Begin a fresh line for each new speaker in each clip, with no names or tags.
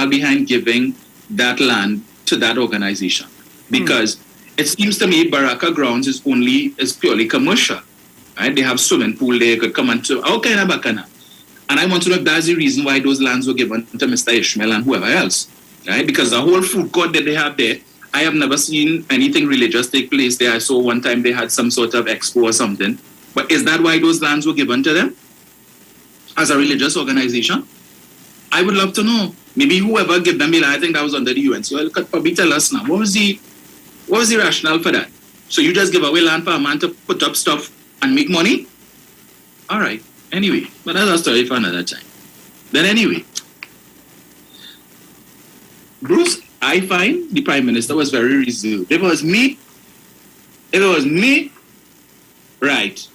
rationale behind giving that land to that organization. Because it seems to me Baraka Grounds is purely commercial. Right? They have swimming pool, they could come and to all kind of bacana. And I want to know if that's the reason why those lands were given to Mr. Ishmael and whoever else. Right? Because the whole food court that they have there, I have never seen anything religious take place there. I saw one time they had some sort of expo or something. But is that why those lands were given to them? As a religious organization? I would love to know. Maybe whoever gave them the land, I think that was under the UN. So you could probably tell us now. What was the rationale for that? So you just give away land for a man to put up stuff and make money? All right. Anyway, but that's a story for another time. Then anyway, Bruce, I find the Prime Minister was very reserved. If it was me, right,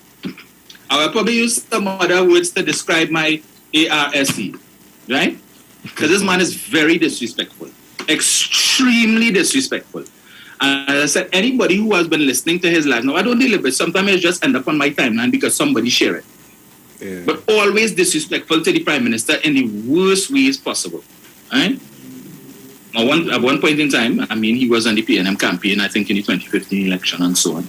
I would probably use some other words to describe my ARSE, right? Because this man is very disrespectful, extremely disrespectful. And as I said, anybody who has been listening to his life, now I don't deal with it, sometimes it just end up on my timeline because somebody share it. Yeah. But always disrespectful to the Prime Minister in the worst ways possible, right? At one point in time, I mean, he was on the PNM campaign, I think in the 2015 election and so on.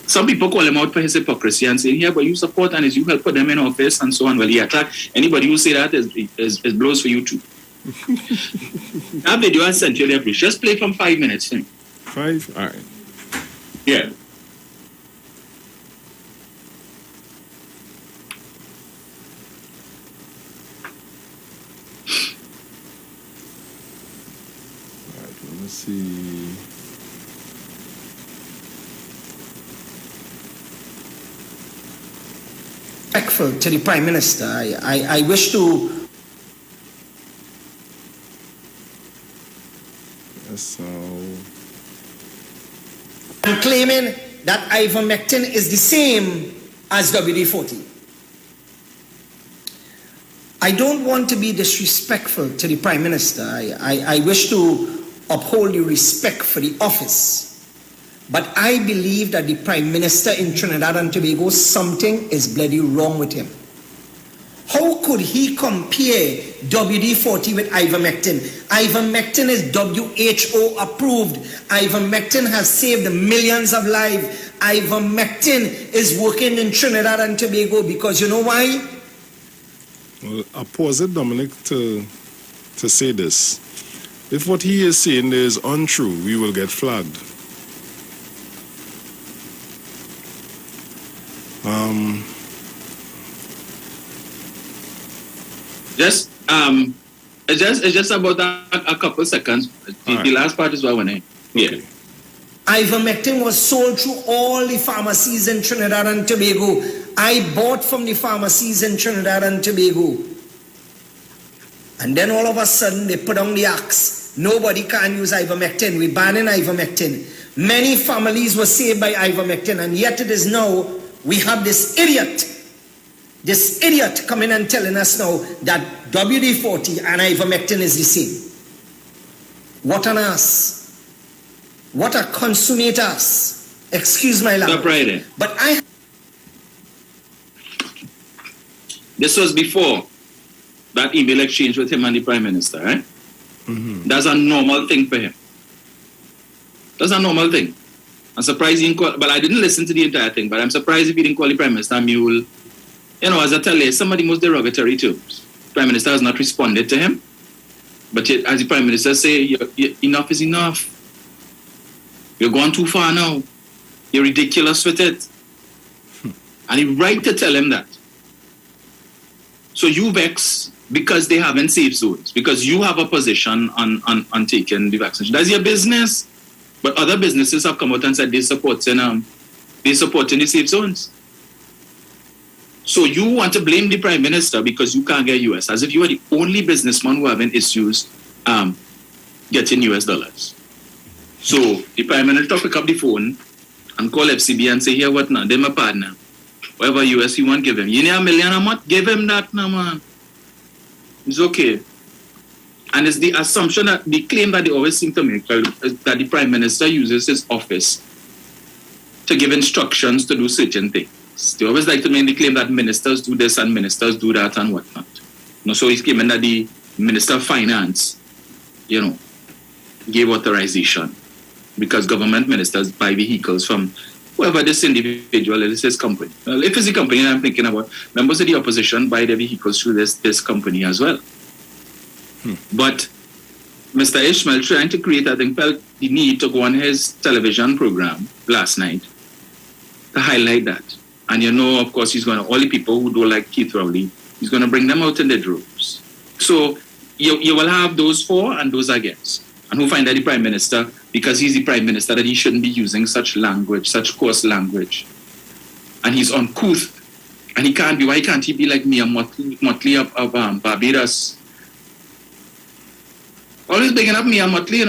Some people call him out for his hypocrisy and say, yeah, but you support and you help put them in office and so on. Well, he attacked anybody who say that is blows for you too. That video I sent you there, please. Just play from 5 minutes.
5? All right.
Yeah.
Let's see.
Respectful to the Prime Minister. I wish to.
So.
I'm claiming that ivermectin is the same as WD-40. I don't want to be disrespectful to the Prime Minister. I wish to uphold the respect for the office. But I believe that the Prime Minister in Trinidad and Tobago, something is bloody wrong with him. How could he compare WD-40 with ivermectin? Ivermectin is WHO approved. Ivermectin has saved millions of lives. Ivermectin is working in Trinidad and Tobago because you know why?
Well, I pause it, Dominic, to say this. If what he is saying is untrue, we will get flagged.
It's just about a couple seconds. The last part is what I want to hear.
Okay.
Ivermectin was sold through all the pharmacies in Trinidad and Tobago. I bought from the pharmacies in Trinidad and Tobago. And then all of a sudden they put on the axe. Nobody can use ivermectin. We're banning ivermectin. Many families were saved by ivermectin, and yet it is now we have this idiot coming and telling us now that WD-40 and ivermectin is the same. What an ass. What a consummate ass. Excuse my language.
Stop right there.
But
this was before that email exchange with him and the Prime Minister, right? Mm-hmm. That's a normal thing for him. That's a normal thing. I'm surprised he didn't call, but I didn't listen to the entire thing, but I'm surprised if he didn't call the Prime Minister a mule. You know, as I tell you, some of the most derogatory terms. Prime Minister has not responded to him, but yet, as the Prime Minister say, enough is enough. You're going too far now. You're ridiculous with it. And he's right to tell him that. So you vex because they haven't safe zones, because you have a position on taking the vaccination. That's your business. But other businesses have come out and said they're supporting the safe zones. So you want to blame the Prime Minister because you can't get US, as if you are the only businessman who haven't issues getting US dollars. So the Prime Minister pick up the phone and call FCB and say, here, what now? They're my partner. Whatever US you want, give him. You need $1 million a month? Give him that now, man. It's okay. And it's the assumption that the claim that they always seem to make that the Prime Minister uses his office to give instructions to do certain things. They always like to make the claim that ministers do this and ministers do that and whatnot. So he's claiming that the Minister of Finance gave authorization because government ministers buy vehicles from whoever this individual is, his company. Well, if it's the company that I'm thinking about, members of the opposition buy their vehicles through this company as well. But Mr. Ishmael, trying to create, I think, felt the need to go on his television program last night to highlight that. And of course, he's going to, all the people who don't like Keith Rowley, he's going to bring them out in the droves. So you will have those for and those against. And who find that the Prime Minister, because he's the Prime Minister, that he shouldn't be using such language, such coarse language. And he's uncouth. And why can't he be like Mia Motley of Barbados? Always bigging up Mia Motley,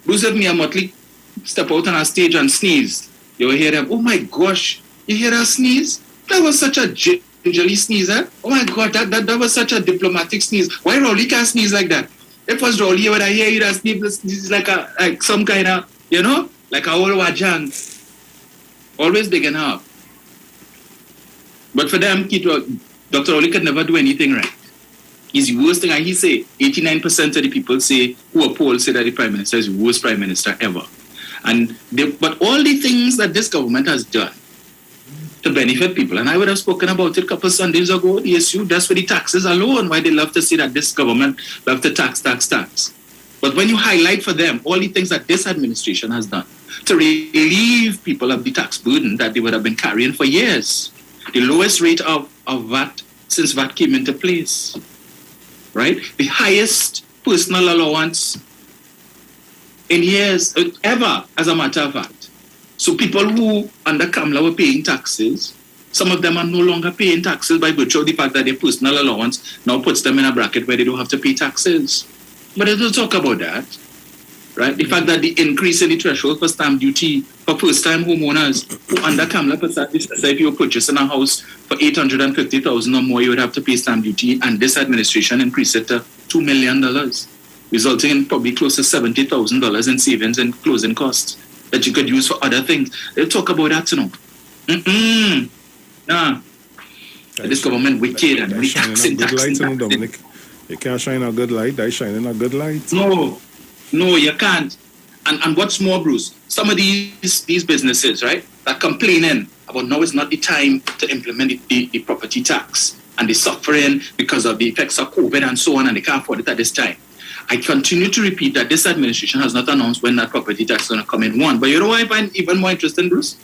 Bruce, if Mia Motley step out on a stage and sneeze, you will hear them, oh my gosh, you hear her sneeze? That was such a gingerly sneeze, eh? Oh my God, that was such a diplomatic sneeze. Why Rowley can't sneeze like that? If it was Rowley, when I hear you that sneeze like some kind of, like a old wajang. Always bigging her up. But for them, Dr. Rowley could never do anything right. He's the worst thing. And he say 89% of the people who are polled say that the Prime Minister is the worst Prime Minister ever. But all the things that this government has done to benefit people, and I would have spoken about it a couple of Sundays ago, the issue, that's for the taxes alone, why they love to say that this government love to tax. But when you highlight for them all the things that this administration has done to relieve people of the tax burden that they would have been carrying for years, the lowest rate of VAT since VAT came into place, right? The highest personal allowance in years ever, as a matter of fact. So people who under Kamla were paying taxes, some of them are no longer paying taxes by virtue of the fact that their personal allowance now puts them in a bracket where they don't have to pay taxes. But they don't talk about that, right? The fact that the increase in the threshold for stamp duty for first-time homeowners who under Kamla, if you're purchasing a house for $850,000 or more, you would have to pay stamp duty, and this administration increased it to $2 million, resulting in probably close to $70,000 in savings and closing costs that you could use for other things. They'll talk about that, Nah. This government wicked and taxing.
Dominic. You can't shine a good light. I shine in a good light.
No, you can't. And what's more, Bruce, some of these businesses, right, that complaining about now is not the time to implement the property tax, and they're suffering because of the effects of COVID and so on, and they can't afford it at this time. I continue to repeat that this administration has not announced when that property tax is going to come in. One, but you know what I find even more interesting, Bruce?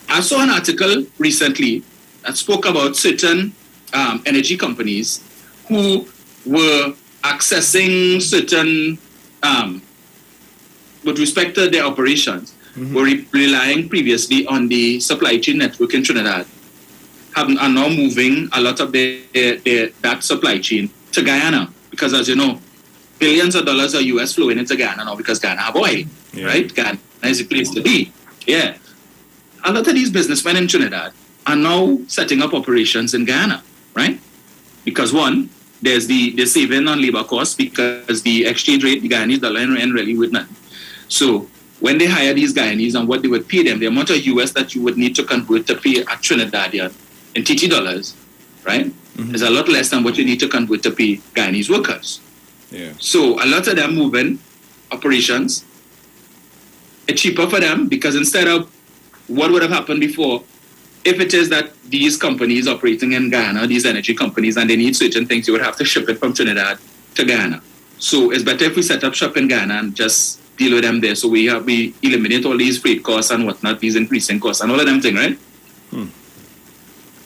I saw an article recently that spoke about certain energy companies who were accessing certain, with respect to their operations, were relying previously on the supply chain network in Trinidad, are now moving a lot of that supply chain to Guyana, because as you know, billions of dollars are US flowing into Ghana now because Ghana have oil, right? Ghana is the place to be. Yeah. A lot of these businessmen in Trinidad are now setting up operations in Ghana, right? Because one, there's the saving on labor costs because the exchange rate, the Guyanese dollar ain't really with nothing. So when they hire these Guyanese and what they would pay them, the amount of US that you would need to convert to pay a Trinidadian in TT dollars, right, is a lot less than what you need to convert to pay Guyanese workers.
Yeah.
So a lot of them moving operations, it's cheaper for them because instead of what would have happened before, if it is that these companies operating in Ghana, these energy companies, and they need certain things, you would have to ship it from Trinidad to Ghana. So it's better if we set up shop in Ghana and just deal with them there. So we eliminate all these freight costs and whatnot, these increasing costs and all of them things, right?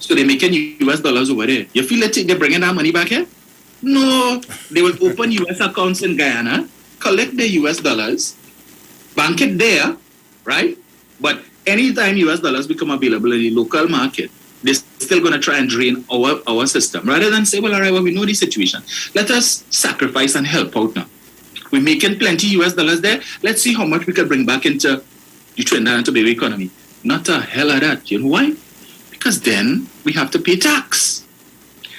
So they're making US dollars over there. You feel like they're bringing that money back here? No, they will open US accounts in Guyana, collect their US dollars, bank it there, right? But anytime US dollars become available in the local market, they're still going to try and drain our system. Rather than say, well, all right, well, we know the situation. Let us sacrifice and help out now. We're making plenty US dollars there. Let's see how much we can bring back into the Trinidad and Tobago economy. Not a hell of that. You know why? Because then we have to pay tax.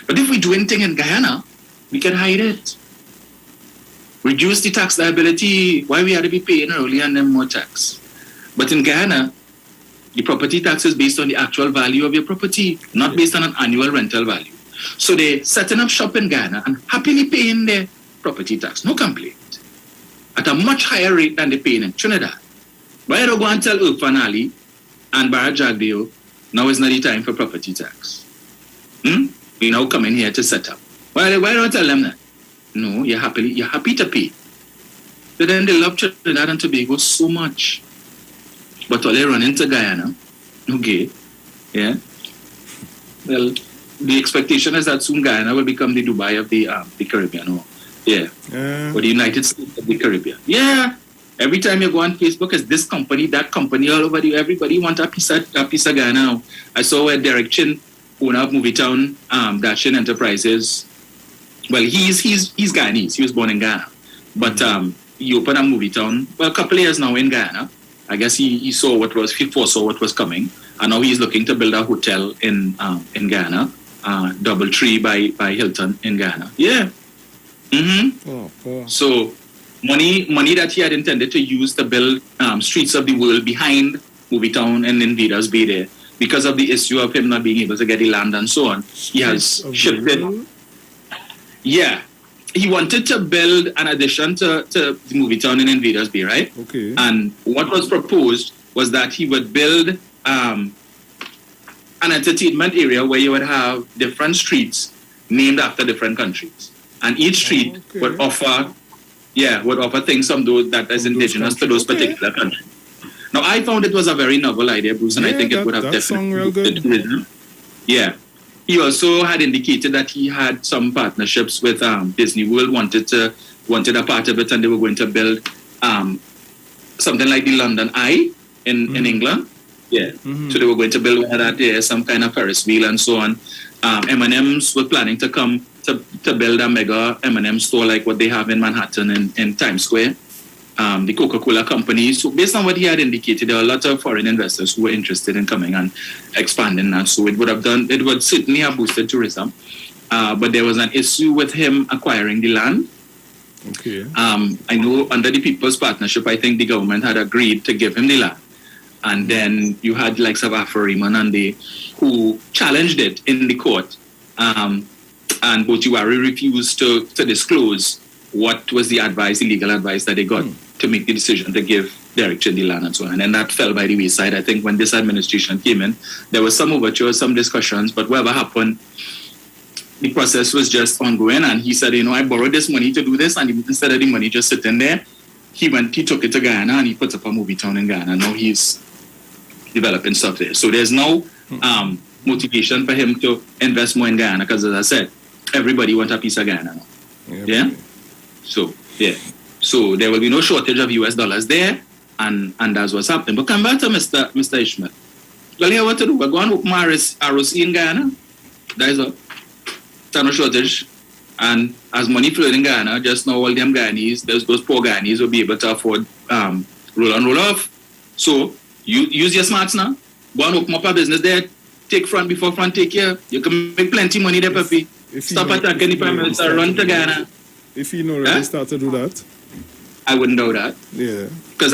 But if we do anything in Guyana, we can hide it. Reduce the tax liability. Why we had to be paying early and then more tax. But in Guyana, the property tax is based on the actual value of your property, not based on an annual rental value. So they're setting up shop in Guyana and happily paying their property tax. No complaint. at a much higher rate than they're paying in Trinidad. Why don't go and tell Irfan Ali and Barra Jagdeo, now is not the time for property tax? We now come in here to set up. Why don't tell them that? No, you're happy to pay. But then they love Trinidad and Tobago so much. But all they run into Guyana, okay, yeah. Well, the expectation is that soon Guyana will become the Dubai of the Caribbean, or or the United States of the Caribbean. Yeah. Every time you go on Facebook, it's this company, that company, all over you. Everybody want a piece of Guyana. I saw where Derek Chin, owner of Movietown, Dashin Enterprises. Well, he's Guyanese. He was born in Ghana, but he opened a Movietown. Well, a couple of years now in Guyana. I guess he foresaw what was coming, and now he's looking to build a hotel in Ghana, DoubleTree by Hilton in Ghana. Yeah. So money that he had intended to use to build Streets of the World behind Movietown and Invaders Bay there, because of the issue of him not being able to get the land and so on, he has shifted. Yeah. He wanted to build an addition to the Movietown in Invaders Bay, right?
Okay.
And what was proposed was that he would build an entertainment area where you would have different streets named after different countries. And each street would offer things from those that is indigenous to those particular countries. Now, I found it was a very novel idea, Bruce, and I think it would have definitely boosted tourism. Yeah. He also had indicated that he had some partnerships with Disney World, wanted a part of it, and they were going to build something like the London Eye in England. Yeah. So they were going to build one of that there, some kind of Ferris wheel and so on. M&M's were planning to come to build a mega M&M store like what they have in Manhattan in Times Square. The Coca-Cola company. So based on what he had indicated, there are a lot of foreign investors who were interested in coming and expanding that. So it would certainly have boosted tourism. But there was an issue with him acquiring the land.
Okay.
I know under the People's Partnership, I think the government had agreed to give him the land. And then you had like Afro Raymond and who challenged it in the court. And both IWER refused to disclose what was the legal advice that they got to make the decision to give Derek Chin the land and so on. And that fell by the wayside. I think when this administration came in, there was some overtures, some discussions, but whatever happened, the process was just ongoing. And he said, I borrowed this money to do this, and instead of the money just sitting there, he took it to Guyana and he put up a Movietown in Ghana. Now he's developing stuff there. So there's no motivation for him to invest more in Guyana, because as I said, everybody wants a piece of Guyana now. Yeah? So there will be no shortage of US dollars there, and that's what's happening. But come back to Mr. Ishmael. Well, here what to do? We're going to open ROC in Guyana. That is all. There's no shortage. And as money flowing in Guyana, just now all them Guyanese, those poor Guyanese will be able to afford roll on, roll off. So you use your smarts now. Go and open up a business there. Take front before front take care. You can make plenty money there, puppy. Stop attacking the Prime Minister, run to Ghana.
If you already start to do that?
I wouldn't know that.
Yeah.
Because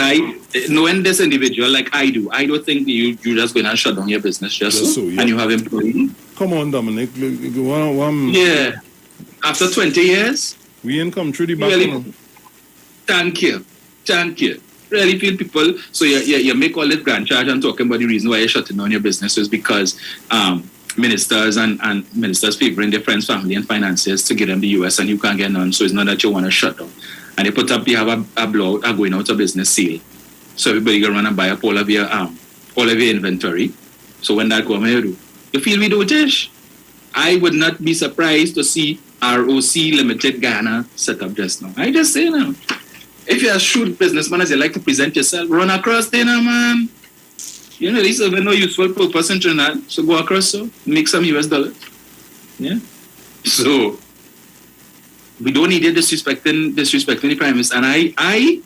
knowing this individual like I don't think you're just going to shut down your business just so, yeah. And you have employees.
Come on, Dominic.
Yeah. After 20 years.
We ain't come through the back.
Really, thank you. Really feel people. So you make all this grand charge and talking about the reason why you're shutting down your business is because ministers and ministers favoring their friends, family, and finances to get them the US, and you can't get none. So it's not that you want to shut down. And you have a blowout, a going out of business sale. So everybody can run and buy up all of your inventory. So when that comes, you feel we do it. I would not be surprised to see ROC Limited Ghana set up just now. I just say now. If you're a shrewd businessman, as you like to present yourself, run across there now, man. This is no useful purpose in Trinidad. So go across, so make some US dollars. Yeah. So we don't need it disrespecting the Prime Minister. And I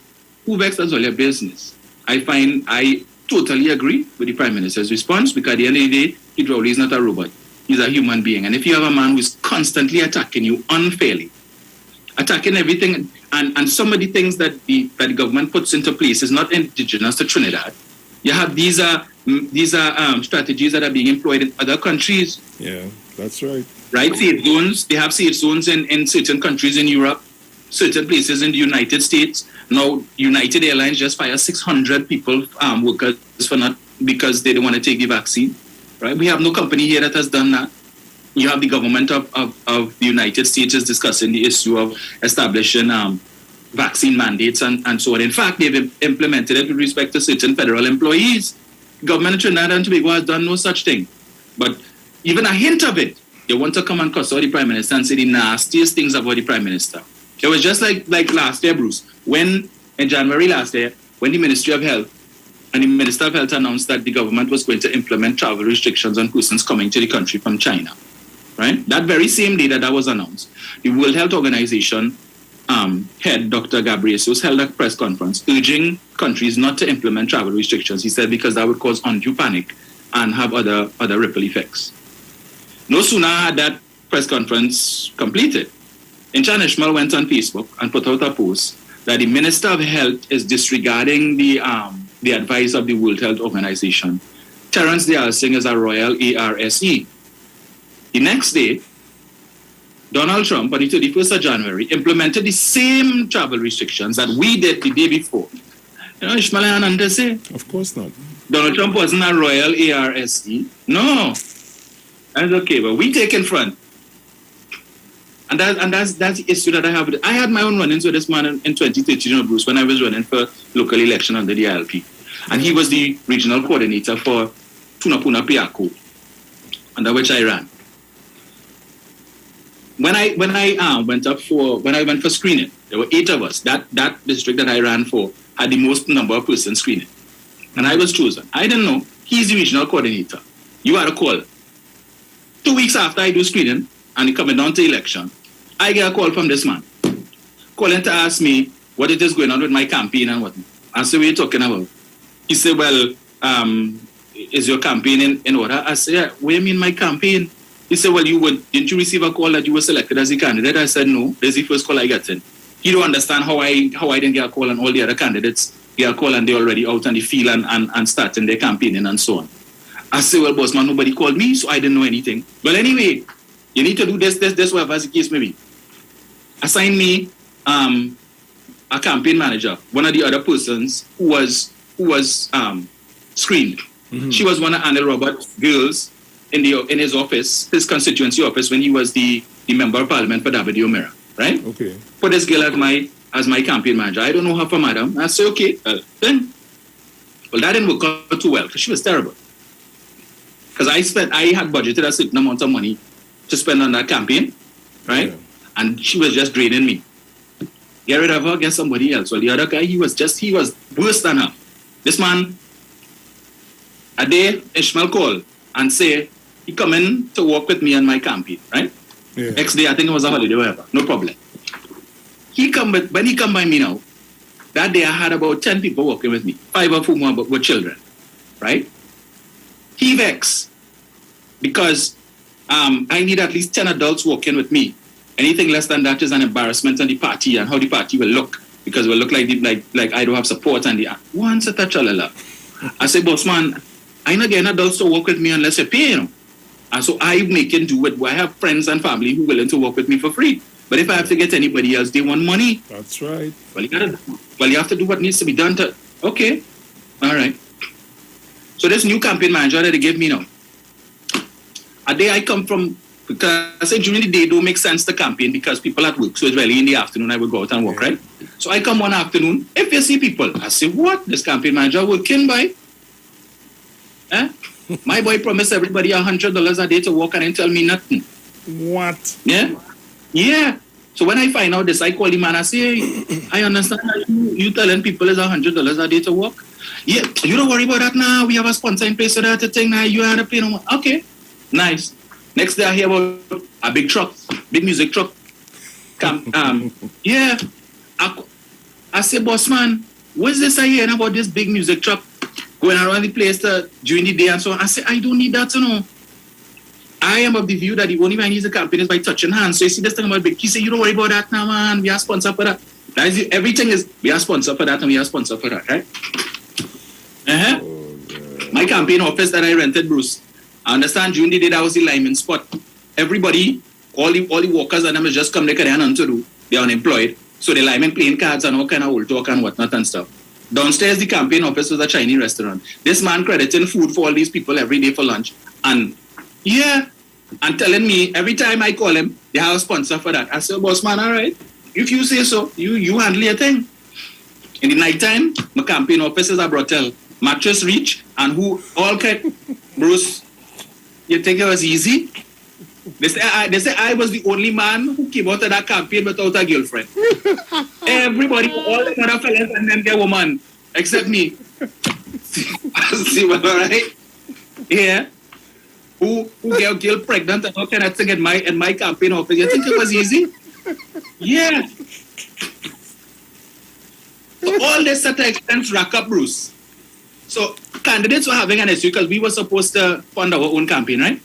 who vexed us all your business. I totally agree with the Prime Minister's response, because at the end of the day, he probably is not a robot. He's a human being. And if you have a man who is constantly attacking you unfairly, attacking everything, and some of the things that the government puts into place is not indigenous to Trinidad. You have these are strategies that are being employed in other countries.
Yeah, that's right.
Right, safe zones. They have safe zones in certain countries in Europe. certain places in the United States. Now, United Airlines just fired 600 people, workers, because they don't want to take the vaccine. Right? We have no company here that has done that. You have the government of the United States is discussing the issue of establishing vaccine mandates and so on. In fact, they've implemented it with respect to certain federal employees. Government of Trinidad and Tobago has done no such thing. But even a hint of it, they want to come and cuss out the Prime Minister and say the nastiest things about the Prime Minister. It was just like last year, Bruce, when in January last year, when the Ministry of Health and the Minister of Health announced that the government was going to implement travel restrictions on persons coming to the country from China. Right? That very same day that was announced, the World Health Organization head, Dr. Ghebreyesus, held a press conference urging countries not to implement travel restrictions. He said because that would cause undue panic and have other ripple effects. No sooner had that press conference completed, Incha Ishmael went on Facebook and put out a post that the Minister of Health is disregarding the advice of the World Health Organization. Terence Dayal Singh is a royal ARSE. The next day, Donald Trump, on the 31st of January, implemented the same travel restrictions that we did the day before. You know, Ishmael had nothing to say.
Of course not.
Donald Trump wasn't a royal ARSE. No. That's okay, but we take in front. And that's the issue that I have. I had my own run-ins with this man in 2013, you know, Bruce, when I was running for local election under the ILP. And he was the regional coordinator for Tunapuna Piako, under which I ran. When I went for screening, there were 8 of us. That district that I ran for had the most number of persons screening. And I was chosen. I didn't know. He's the regional coordinator. You had a call. 2 weeks after I do screening and coming down to election, I get a call from this man, calling to ask me what it is going on with my campaign and what. I said, what are you talking about? He said, well, is your campaign in order? I said, yeah, what do you mean my campaign? He said, well, didn't you receive a call that you were selected as a candidate? I said, no, this is the first call I got in. He don't understand how I didn't get a call and all the other candidates get a call and they're already out on the field and starting their campaigning and so on. I said, well, boss man, nobody called me, so I didn't know anything. Well, anyway, you need to do this, whatever the case may be. Assign me a campaign manager, one of the other persons who was screened. Mm-hmm. She was one of Anil Roberts' girls in his office, his constituency office, when he was the member of parliament for David O'Meara, right? Okay. Put this girl as my campaign manager. I don't know her for madam. I said, okay, then. Well, that didn't work out too well because she was terrible. Because I had budgeted a certain amount of money to spend on that campaign, right? Yeah. And she was just draining me. Get rid of her, get somebody else. Well, the other guy, he was worse than her. This man, a day, Ishmael called and say, he come in to work with me on my campaign, right? Yeah. Next day, I think it was a holiday, whatever, no problem. When he come by me now, that day I had about 10 people working with me, 5 of whom were children, right? He vexed because I need at least 10 adults working with me. Anything less than that is an embarrassment on the party and how the party will look, because it will look like I don't have support and the one set of chalala. I say, boss man, I not getting adults to work with me unless I pay, you know. And so I make it do it. I have friends and family who are willing to work with me for free. But if I have to get anybody else, they want money.
That's right.
Well, you have to do what needs to be done to. Okay, all right. So this new campaign manager that they gave me now, a day I come from, because I said during the day don't make sense to campaign because people at work. So it's really in the afternoon I would go out and work, right? So I come one afternoon, if you see people, I say, what? This campaign manager working by? Eh? My boy promised everybody $100 a day to work and didn't tell me nothing.
What?
Yeah. Yeah. So when I find out this, I call him and I say, I understand that you telling people it's $100 a day to work. Yeah, you don't worry about that now. We have a sponsor in place for that thing now. You had to pay no more. Okay, nice. Next day I hear about a big truck, big music truck. Yeah. I say, boss man, what's this I hearing about this big music truck going around the place during the day and so on? I say, I don't need that to know. I am of the view that the only way I need the campaign is by touching hands. So you see this thing about big. He say, you don't worry about that now, man. We are sponsored for that. That is everything is we are sponsored for that and we are sponsored for that, right? Uh-huh. Oh, my campaign office that I rented, Bruce. I understand during the day that was the lineman spot. Everybody, all the workers and them just come there and to do. They're unemployed. So the linemen playing cards and all kind of old talk and whatnot and stuff. Downstairs, the campaign office was a Chinese restaurant. This man crediting food for all these people every day for lunch. And and telling me every time I call him, they have a sponsor for that. I said, boss man, all right. If you say so, you handle your thing. In the nighttime, my campaign office is a brothel. Mattress reach and who all can. Bruce, you think it was easy? They say I was the only man who came out of that campaign without a girlfriend. Everybody, all the other fellas and then their woman, except me. See what, all right? Yeah. Who get a girl pregnant and all kind of thing in my campaign office. You think it was easy? Yeah. So all this set of expense rack up, Bruce. So candidates were having an issue because we were supposed to fund our own campaign, right?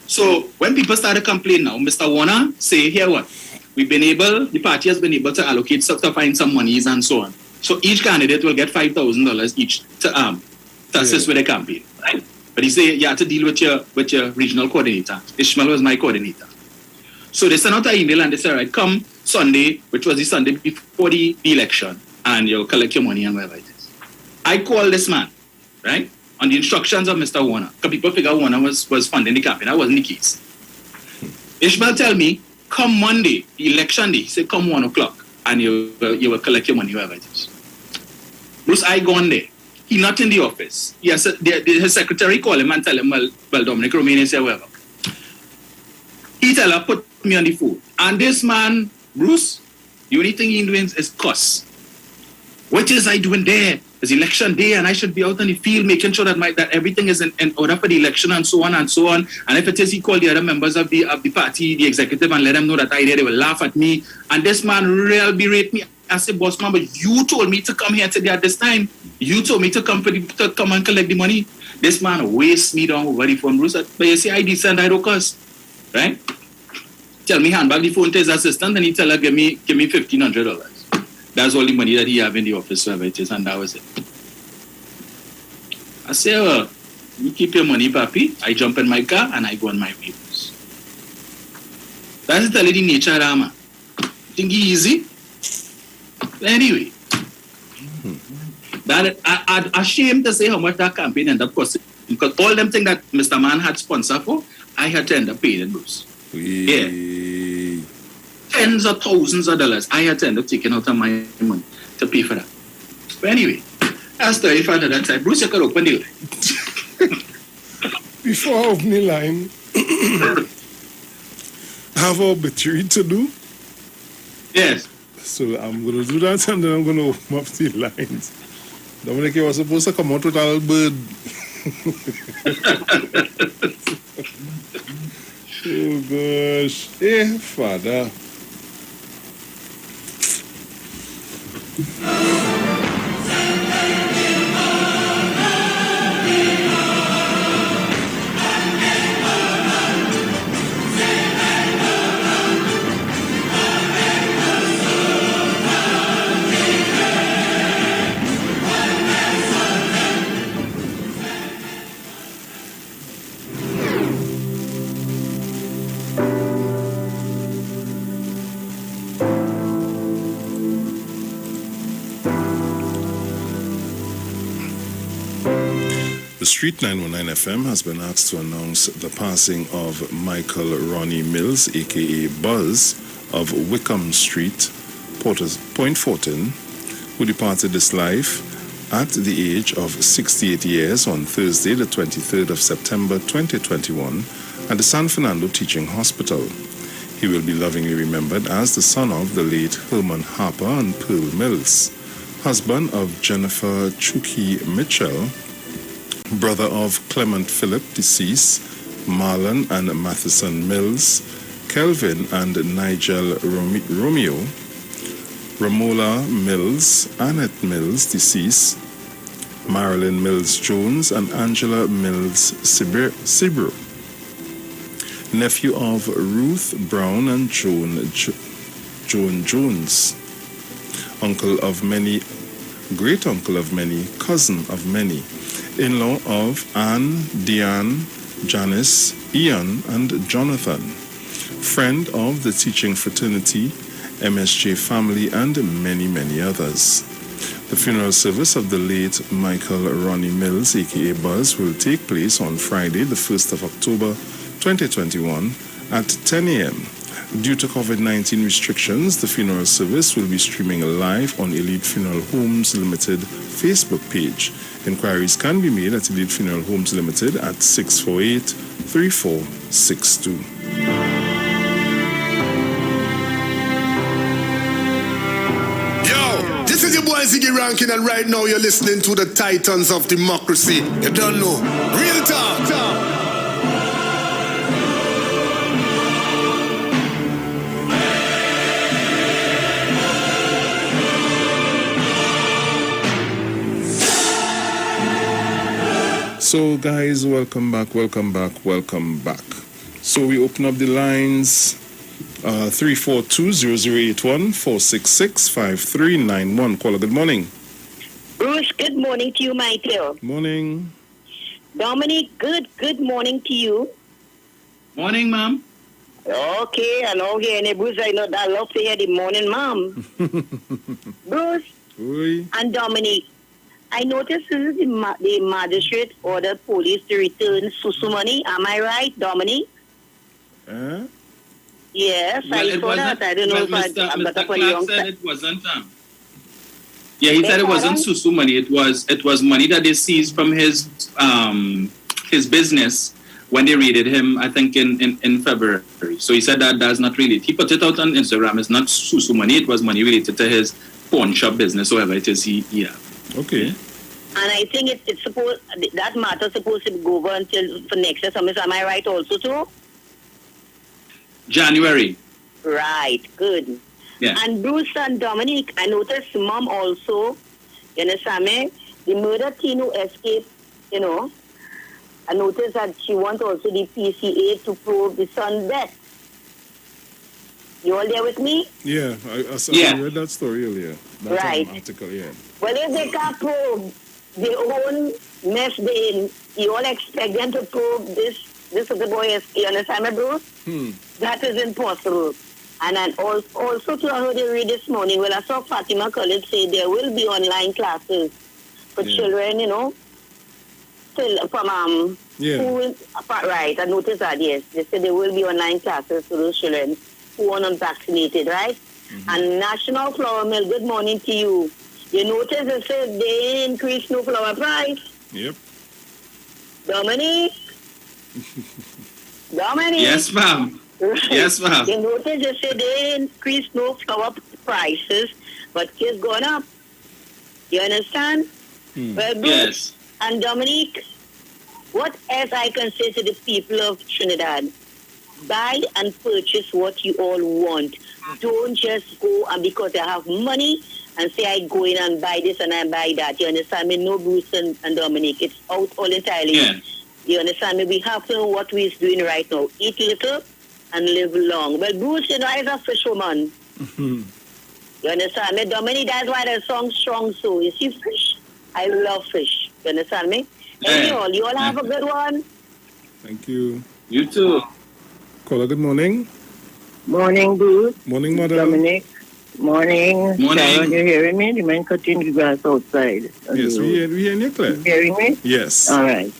So when people started complaining now, Mr. Warner say, here what? The party has been able to allocate stuff to find some monies and so on. So each candidate will get $5,000 each to assist with the campaign, right? But he say you have to deal with your regional coordinator. Ishmael was my coordinator. So they sent out an email and they said, right, come Sunday, which was the Sunday before the election, and you'll collect your money and whatever it is. I called this man, right? On the instructions of Mr. Warner. Because people figure Warner was funding the campaign. That wasn't the case. Ishmael tell me, come Monday, the election day, he said, come 1 o'clock, and you will collect your money, whatever it is. Bruce, I go on there. He not in the office. Yes, his secretary call him and tell him, well, Dominic, Romain is here, whatever. He tell her, put me on the phone. And this man, Bruce, the only thing he's doing is cuss. What is I doing there? It's election day and I should be out on the field making sure that everything is in order for the election and so on and so on. And if it is, he called the other members of the party, the executive, and let them know that I there. They will laugh at me. And this man really berate me. I said, boss man, but you told me to come here today at this time. You told me to come and collect the money. This man wastes me down over the phone, Bruce. But you see, I decent, I don't cuss. Right? Tell me, hand back the phone to his assistant and he tell her, give me $1,500. That's all the money that he have in the office, whatever it is, and that was it. I say, you keep your money, papi. I jump in my car and I go on my way. That's the lady nature, man. Think easy? Anyway, that I'm ashamed to say how much that campaign ended up costing. Because all them things that Mr. Man had sponsored for, I had to end up paying in Bruce. Yeah. Tens of thousands of dollars I had to end up taking out of my money to pay for that. But anyway, that's the if at that time. Bruce, you could open the line.
Before I open the line, I have an obituary to do.
Yes.
So I'm going to do that and then I'm going to open up the lines. Dominic, you were supposed to come out with a little bird. Oh gosh. Hey, Father. The Street 919 FM has been asked to announce the passing of Michael Ronnie Mills, a.k.a. Buzz, of Wickham Street, Point Fortin, who departed this life at the age of 68 years on Thursday, the 23rd of September 2021, at the San Fernando Teaching Hospital. He will be lovingly remembered as the son of the late Herman Harper and Pearl Mills, husband of Jennifer Chucky Mitchell, brother of Clement Philip, deceased, Marlon and Matheson Mills, Kelvin and Nigel Romeo, Romola Mills, Annette Mills, deceased, Marilyn Mills Jones and Angela Mills Sibro, nephew of Ruth Brown and Joan Jones, uncle of many, great uncle of many, cousin of many, in-law of Anne, Diane, Janice, Ian, and Jonathan, friend of the teaching fraternity, MSJ family, and many, many others. The funeral service of the late Michael Ronnie Mills, aka Buzz, will take place on Friday, the 1st of October 2021 at 10 a.m. Due to COVID-19 restrictions, the funeral service will be streaming live on Elite Funeral Homes Limited Facebook page. Inquiries can be made at Elite Funeral Homes Limited at 648-3462.
This is your boy Ziggy Rankin, and right now you're listening to the Titans of Democracy. You don't know. Real talk.
So guys, welcome back. So we open up the lines 342-0081, 466-5391. Caller, good morning.
Bruce, good morning to you, my dear.
Morning.
Dominic, good morning to you.
Morning, ma'am.
Okay, and okay, Bruce, I know that I love to hear the morning, ma'am. Bruce
Oi.
and Dominic, I noticed the magistrate ordered police to return Susu money. Am I right, Dominic? Yes,
Well,
I saw that. I don't know if
Mr.
I'm
Mr.
not
Clark
young
said it wasn't. He said it wasn't Susu money. It was money that they seized from his business when they raided him, I think in February. So he said that's not really. He put it out on Instagram. It's not Susu money. It was money related to his pawn shop business, whatever it is he had.
Okay.
And I think it's supposed that matter supposed to go over until for next year. Am I right also too?
January.
Right, good.
Yeah.
And Bruce and Dominic, I noticed mom also, you understand me? The murder teen who escaped, I noticed that she wants also the PCA to probe the son's death. You all there with me?
Yeah, I read that story earlier. That article, yeah.
Well, if they can't probe their own mess they in, you all expect them to probe this is the boy is, you understand me, Bruce? That is impossible. And then also to I heard you read this morning, I saw Fatima College say there will be online classes for children, still from school. Right, I noticed that, yes. They said there will be online classes for those children who are unvaccinated, right? Mm-hmm. And National Flour Mill, good morning to you. You notice they said they increased no flour price.
Yep.
Dominic?
Yes, ma'am. Yes, ma'am.
You notice they said they increased no flour prices, but it's gone up. You understand? Well, Bruce
yes.
And Dominic, what else I can say to the people of Trinidad? Buy and purchase what you all want. Don't just go and because I have money and say I go in and buy this and I buy that. You understand me? No, Bruce and Dominic. It's out all entirely.
Yeah.
You understand me? We have to know what we're doing right now. Eat little and live long. Well, Bruce, I'm a fisherman. You understand me? Dominic, that's why the song strong so. You see fish? I love fish. You understand me?
Yeah.
You all have a good one.
Thank you.
You too.
Caller, good morning.
Morning, Bruce.
Morning, Mother.
Dominic. Morning. Sharon, you hearing me? The man cutting the grass outside.
Yes, we hear you clear.
Hearing me?
Yes.
All right.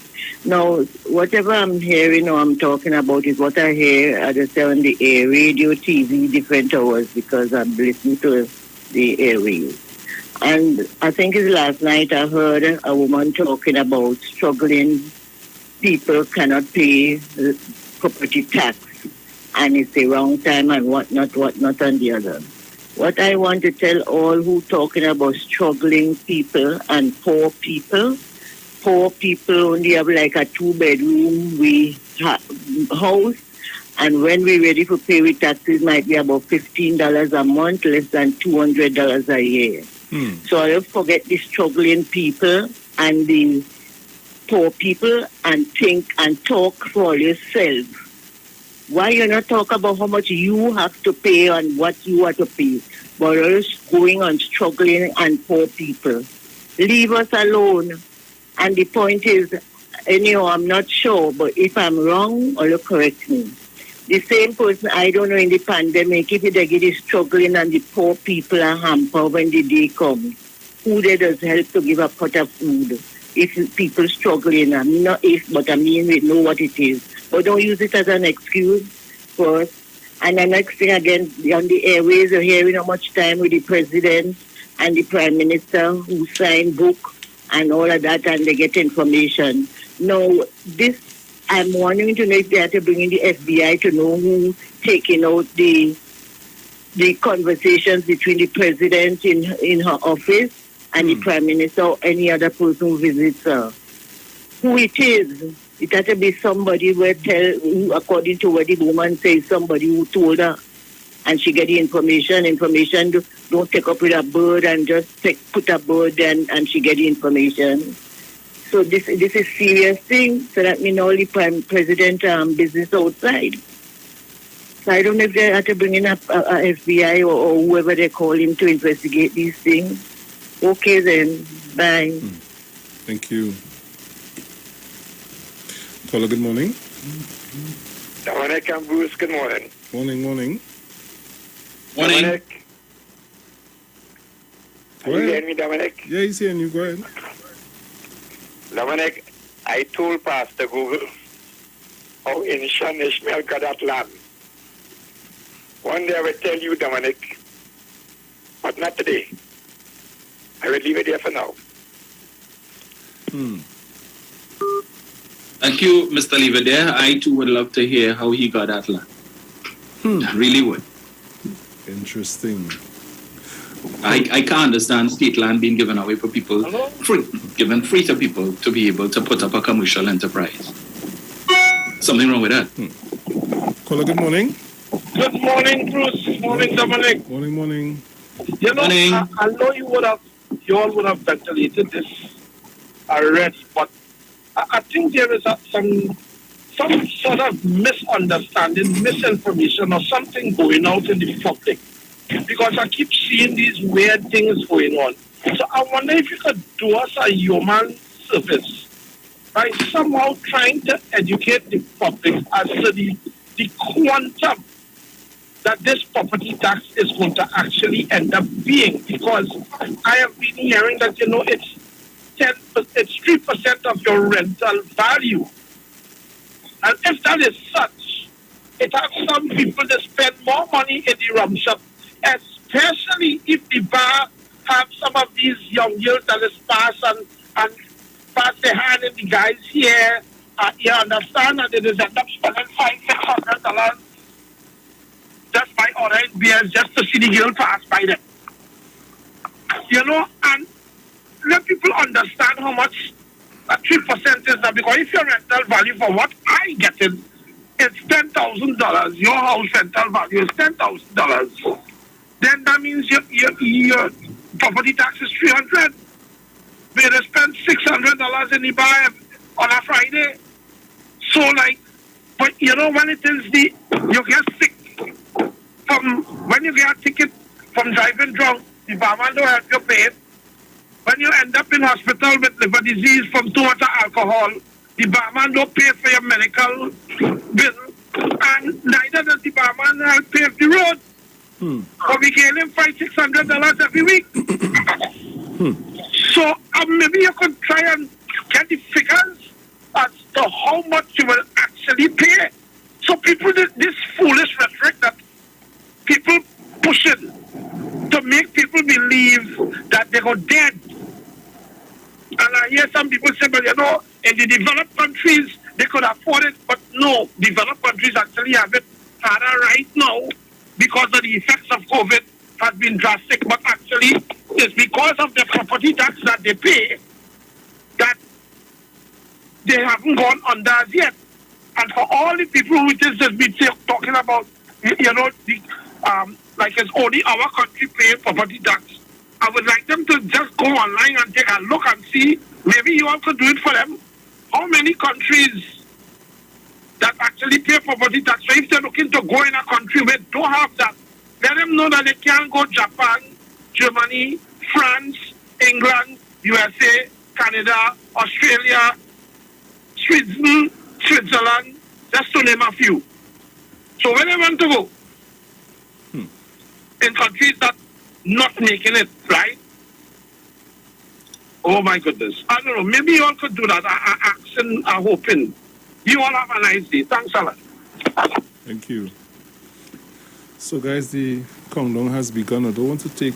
Now, whatever I'm hearing or I'm talking about is what I hear at the the air, radio, TV, different hours because I'm listening to the airwaves. And I think it's last night I heard a woman talking about struggling people cannot pay property tax and it's the wrong time and whatnot, and the other. What I want to tell all who talking about struggling people and poor people only have like a 2-bedroom house, and when we're ready for pay with taxes might be about $15 a month, less than $200 a year. So I don't forget the struggling people and the poor people and think and talk for yourself. Why you not talk about how much you have to pay and what you have to pay, but us going on struggling and poor people? Leave us alone. And the point is, I'm not sure, but if I'm wrong, or you correct me. The same person, I don't know, in the pandemic, if they get struggling and the poor people are hampered when the day comes, who there does help to give a pot of food? If people struggling, I mean not if, but I mean we know what it is. But don't use it as an excuse first. And the next thing again, on the airways, you're hearing how much time with the president and the prime minister who sign book and all of that, and they get information. Now, this, I'm wanting to know if they have to bring in the FBI to know who taking out the conversations between the president in her office and the prime minister or any other person who visits her. Who it is. It has to be somebody who, according to what the woman says, somebody who told her, and she get the information. Information don't take up with a bird and just put a bird and she get the information. So this is serious thing. So that means all the president business outside. So I don't know if they have to bring in a FBI or whoever they call him to investigate these things. Okay then, bye.
Thank you. Caller, good morning.
Dominic and Bruce, good morning.
Morning.
Morning.
Dominic.
Go
Are you
ahead.
hearing me, Dominic?
Yeah, he's hearing you. Go ahead.
Dominic, I told Pastor Google how Inshan Ishmael got that land. One day I will tell you, Dominic, but not today. I will leave it there for now.
Thank you, Mr. Liverdare. I too would love to hear how he got that land. I really would.
Interesting.
I can't understand state land being given away for people, given free to people to be able to put up a commercial enterprise. Something wrong with that.
Caller, good morning.
Good morning, Bruce. Morning, Dominic.
Morning.
You know,
Morning.
I know you all would have ventilated this arrest, but I think there is some sort of misunderstanding, misinformation, or something going out in the public, because I keep seeing these weird things going on. So I wonder if you could do us a human service by somehow trying to educate the public as to the quantum that this property tax is going to actually end up being, because I have been hearing that, it's 3% of your rental value. And if that is such, it has some people that spend more money in the rum shop, especially if the bar have some of these young girls that is pass and pass their hand in the guys here. You understand? And they just end up spending $500-$600 just by ordering beers just to see the girl pass by them. And let people understand how much that 3% is now, because if your rental value for what I get is $10,000, your house rental value is $10,000, then that means your property tax is $300. We had to spend $600 in the bar on a Friday. So but when it is you get sick when you get a ticket from driving drunk, the barman don't help you pay it. When you end up in hospital with liver disease from too much alcohol, the barman don't pay for your medical bill, and neither does the barman help pay the road. But we gave him $500-$600 every week. So maybe you could try and get the figures as to how much you will actually pay. So people, this foolish rhetoric that people pushing to make people believe that they go dead. And I hear some people say, but in the developed countries, they could afford it. But no, developed countries actually have it harder right now because of the effects of COVID has been drastic. But actually, it's because of the property tax that they pay that they haven't gone under as yet. And for all the people who just been talking about, like it's only our country paying property tax, I would like them to just go online and take a look and see, maybe you also do it for them. How many countries that actually pay property tax? So if they're looking to go in a country where they don't have that, let them know that they can go Japan, Germany, France, England, USA, Canada, Australia, Sweden, Switzerland, just to name a few. So where they want to go? In countries that not making it, right? Oh my goodness. I don't know. Maybe you all could do that. I'm hoping. You all have a nice day. Thanks a lot.
Thank you. So guys, the countdown has begun. I don't want to take...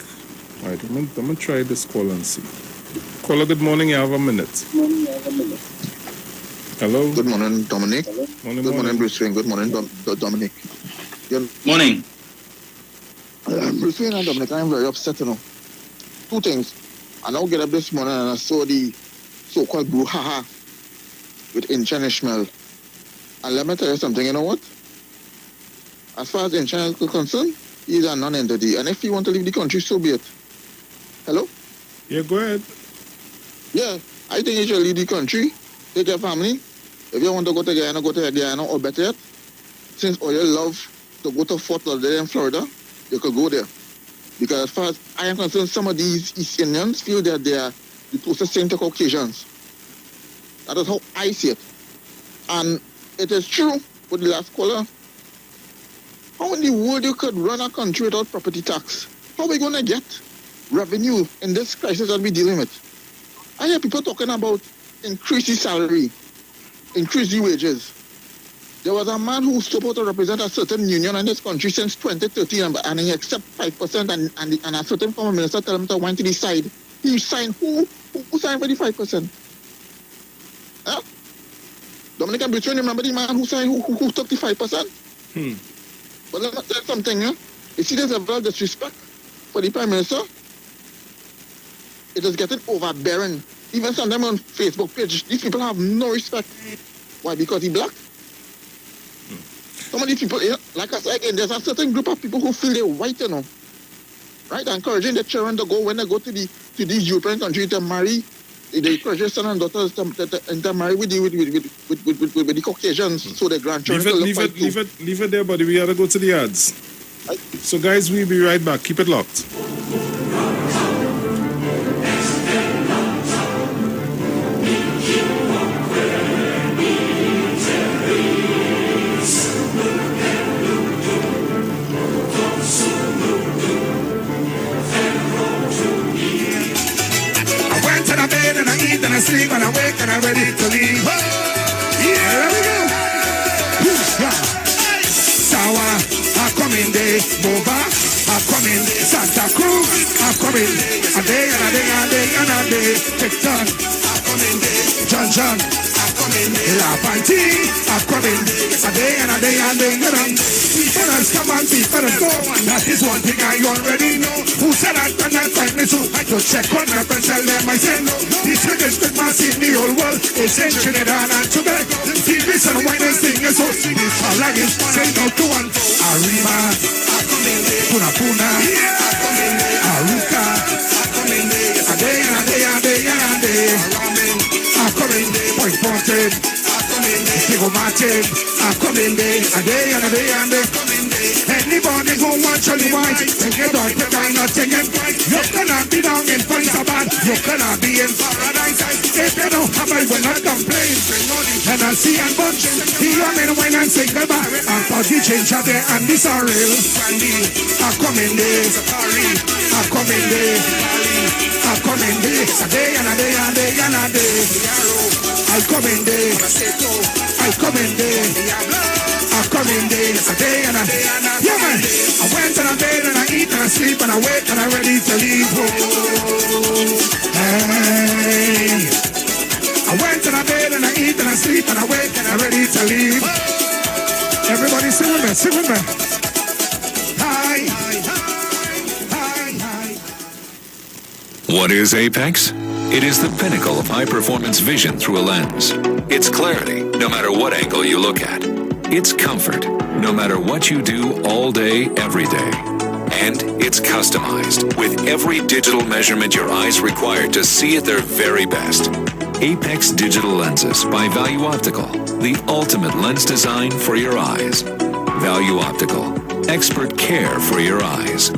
All right, I'm going to try this call and see. Caller, good morning. You have a minute. Hello?
Good morning, Dominic.
Morning,
Good morning, Bruce Wayne. Good morning, Dominic.
Morning.
Bruce Wayne and Dominic, I am very upset, you know. Two things. I now get up this morning and I saw the so-called brouhaha with Incha Ishmael. And let me tell you something, you know what? As far as Incha is concerned, he is a non-entity. And if he want to leave the country, so be it. Hello?
Yeah, go ahead.
Yeah, I think he should leave the country, take your family. If you want to go to Guyana, go to Guyana, or better yet, since all you love to go to Fort Lauderdale in Florida, you could go there. Because as far as I am concerned, some of these East Indians feel that they are the closest thing to Caucasians. That is how I see it. And it is true with the last caller. How in the world you could run a country without property tax? How are we going to get revenue in this crisis that we're dealing with? I hear people talking about increase the salary, increase the wages. There was a man who stood out to represent a certain union in this country since 2013 and he accept 5% and a certain former minister tell him to wind to the side. He signed who signed for the 5%? Huh? Dominic and Bridget, remember the man who signed who took the 5%? But let me tell you something, yeah? You see this level of disrespect for the Prime Minister? It is getting overbearing. Even sometimes on Facebook page, these people have no respect. Why? Because he black? Some of these people, like I said again, there's a certain group of people who feel they're white, you know. Right? Encouraging the children to go, when they go to these European countries to marry, they encourage their son and daughters to marry with the Caucasians, so their grandchildren
leave it there, buddy. We gotta go to the ads. Right. So guys, we'll be right back. Keep it locked.
And I sleep and I wake and I'm ready to leave. Yeah, there we go. Sawa, I come in day. Mova, I come in day. Santa Cruz, I come in day. A day and a day and a day and a day. Picton, I come in day. John, I come in day. La Panty, I come in day. A day and a day and a day and a day. People that come and people that go. And that is one thing I already know. Who said I cannot find me so I could check on my friends, tell them I say no. This biggest big mass in the whole world is in Trinidad and Tobago. TV's and wine thing is so sweet. All I get say no to one. Arriba, Puna Puna, Aruka, a day and a day and a day and a day. I come in day, Point Pointed, Tigo Martin, I come in day, a day and a day and a day. Anybody who wants to white, take it out, the guy not take it right. You cannot be down in Punjaban, you cannot be in paradise. If you don't have it, will not complain. And I see and bunch, the young men wine and sing goodbye. And for the change of there, and this are real. I come in there, I come in there, I come in there, a day and a day and a day and a day. I come in there, I come in there, I come in there, a day and a day and a day. Yeah, man. I went and I bed and I eat and I sleep and I wake and I'm ready to leave home. Hey. I went and I bed and I eat and I sleep and I wake and I'm ready to leave. Everybody sing with me, sing with me. Hi, hi, hi, hi.
What is Apex? It is the pinnacle of high-performance vision through a lens. It's clarity, no matter what angle you look at. It's comfort, no matter what you do all day, every day. And it's customized with every digital measurement your eyes require to see at their very best. Apex Digital Lenses by Value Optical, the ultimate lens design for your eyes. Value Optical, expert care for your eyes.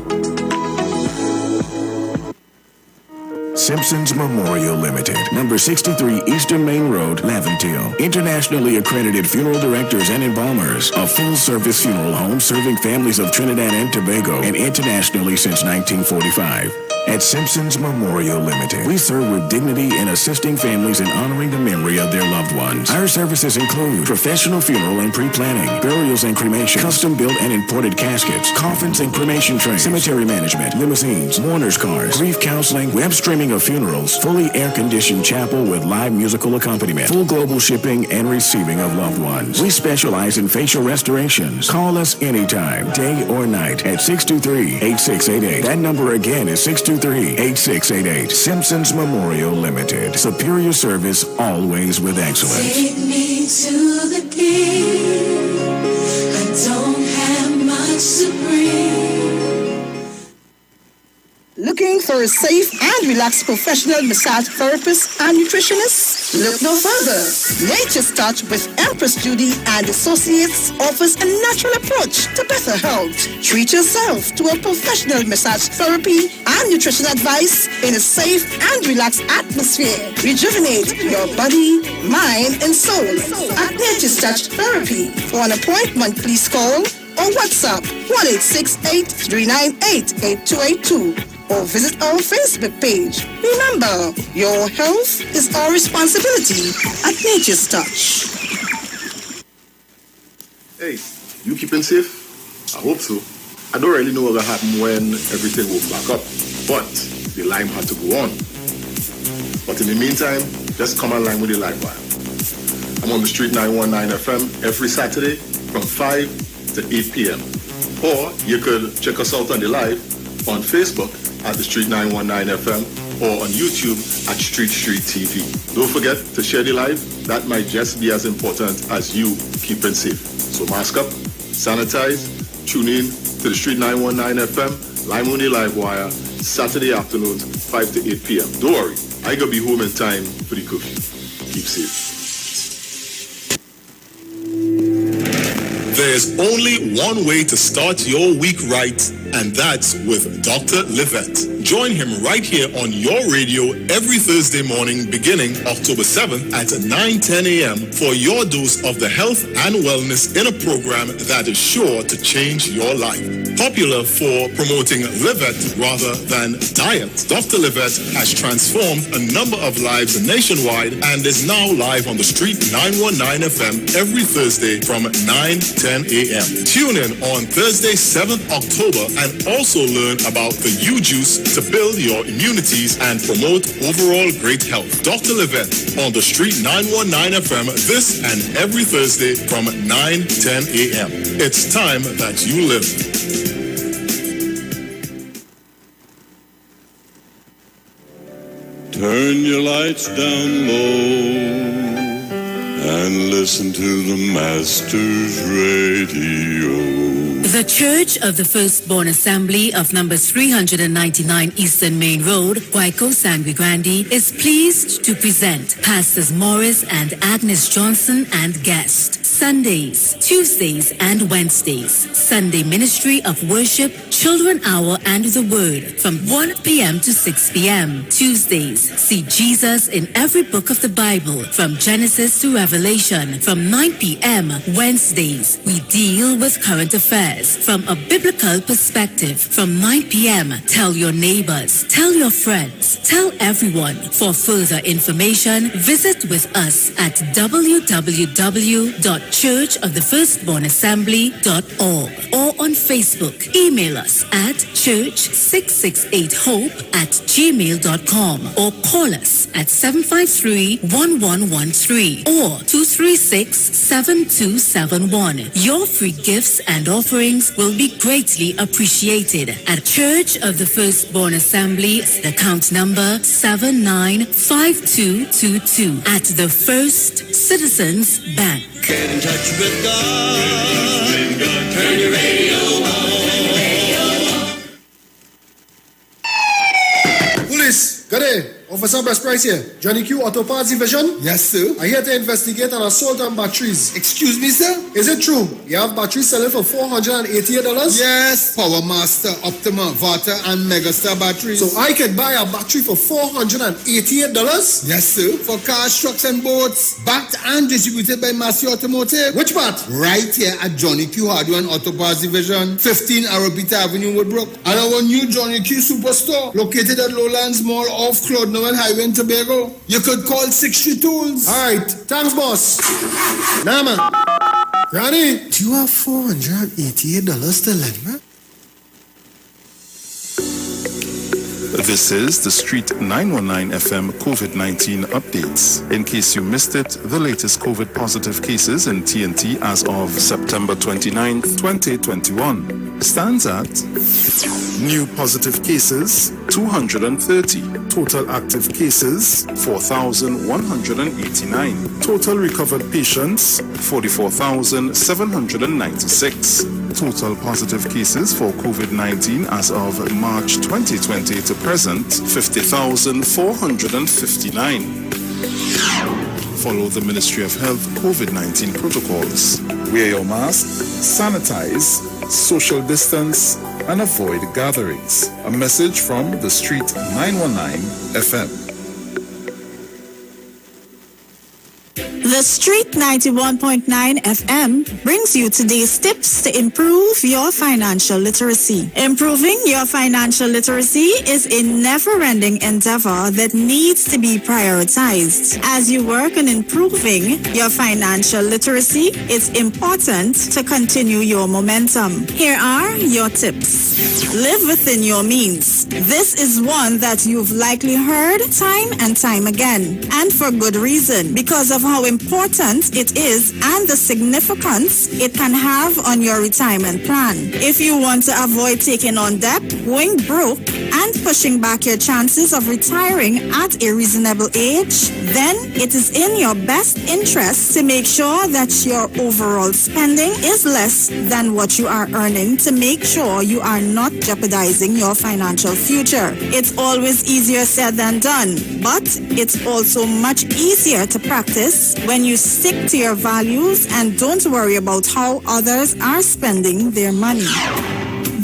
Simpsons Memorial Limited, number 63 Eastern Main Road, Laventille. Internationally accredited funeral directors and embalmers. A full-service funeral home serving families of Trinidad and Tobago and internationally since 1945. At Simpsons Memorial Limited, we serve with dignity in assisting families in honoring the memory of their loved ones. Our services include professional funeral and pre-planning, burials and cremation, custom-built and imported caskets, coffins and cremation trays, cemetery management, limousines, mourners cars, grief counseling, web streaming of funerals, fully air-conditioned chapel with live musical accompaniment, full global shipping and receiving of loved ones. We specialize in facial restorations. Call us anytime, day or night, at 623-8688. That number again is 623-8688. Simpsons Memorial Limited. Superior service, always with excellence.
Take me to the king. I don't have much to bring.
Looking for a safe and relaxed professional massage therapist and nutritionist? Look no further. Nature's Touch with Empress Judy and Associates offers a natural approach to better health. Treat yourself to a professional massage therapy and nutrition advice in a safe and relaxed atmosphere. Rejuvenate your body, mind, and soul at Nature's Touch Therapy. For an appointment, please call or WhatsApp 1-868-398-8282. or visit our Facebook page. Remember, your health is our responsibility at Nature's Touch.
Hey, you keeping safe? I hope so. I don't really know what will happen when everything will back up, but the line had to go on. But in the meantime, just come online with the live wire. I'm on the Street 919 FM every Saturday from 5 to 8 p.m. Or you could check us out on the live on Facebook at the Street 919 FM or on YouTube at Street TV. Don't forget to share the live. That might just be as important as you keeping safe. So mask up, sanitize, tune in to the Street 919 FM, live on the live wire, Saturday afternoons, 5 to 8 p.m. Don't worry, I gonna be home in time for the curfew. Keep safe.
There's only one way to start your week right, and that's with Dr. Livette. Join him right here on your radio every Thursday morning beginning October 7th at 9:10 a.m. for your dose of the health and wellness in a program that is sure to change your life. Popular for promoting Livette rather than diet, Dr. Livette has transformed a number of lives nationwide and is now live on the Street 919 FM every Thursday from 9:10 a.m. Tune in on Thursday, 7th October and also learn about the U-Juice to build your immunities and promote overall great health. Dr. Livette on the Street 919 FM this and every Thursday from 9:10 a.m. It's time that you live.
Turn your lights down low and listen to the Master's Radio.
The Church of the Firstborn Assembly of number 399 Eastern Main Road, Waiko Sangre Grande, is pleased to present Pastors Morris and Agnes Johnson and guests. Sundays, Tuesdays, and Wednesdays. Sunday Ministry of Worship, Children Hour, and the Word from 1 p.m. to 6 p.m. Tuesdays, see Jesus in every book of the Bible from Genesis to Revelation from 9 p.m. Wednesdays, we deal with current affairs from a biblical perspective from 9 p.m. Tell your neighbors, tell your friends, tell everyone. For further information, visit with us at www.churchofthefirstbornassembly.org or on Facebook. Email us at church668hope@gmail.com or call us at 753-1113 or 236-7271. Your free gifts and offerings will be greatly appreciated at Church of the Firstborn Assembly, account number 795222 at the First Citizens Bank.
Get in touch with God. Turn your radio on.
Police, gade,
Officer Best Price here. Johnny Q, Auto Parts Division.
Yes, sir.
I'm here to investigate an assault on batteries.
Excuse me, sir?
Is it true? You have batteries selling for $488?
Yes, Power Master, Optima, Vata, and Megastar batteries.
So I can buy a battery for $488?
Yes, sir. For cars, trucks, and boats. Backed and distributed by Massey Automotive.
Which part?
Right here at Johnny Q Hardware and Auto Parts Division, 15 Arrowbita Avenue, Woodbrook. And our new Johnny Q Superstore, located at Lowlands Mall off Claude Noel Highway in Tobago. You could call 63 Tools.
Alright, thanks, boss. Nah, man. Ronnie,
do you have $488 to lend, man?
This is the Street 919 FM COVID-19 updates. In case you missed it, the latest COVID positive cases in TNT as of September 29, 2021 stands at new positive cases 230, total active cases 4,189, total recovered patients 44,796. Total positive cases for COVID-19 as of March 2020 to present, 50,459. Follow the Ministry of Health COVID-19 protocols. Wear your mask, sanitize, social distance, and avoid gatherings. A message from the Street 919 FM.
The Street 91.9 FM brings you today's tips to improve your financial literacy. Improving your financial literacy is a never-ending endeavor that needs to be prioritized. As you work on improving your financial literacy, it's important to continue your momentum. Here are your tips. Live within your means. This is one that you've likely heard time and time again, and for good reason, because of how important it is and the significance it can have on your retirement plan. If you want to avoid taking on debt, going broke, and pushing back your chances of retiring at a reasonable age, then it is in your best interest to make sure that your overall spending is less than what you are earning to make sure you are not jeopardizing your financial future. It's always easier said than done, but it's also much easier to practice when you stick to your values and don't worry about how others are spending their money.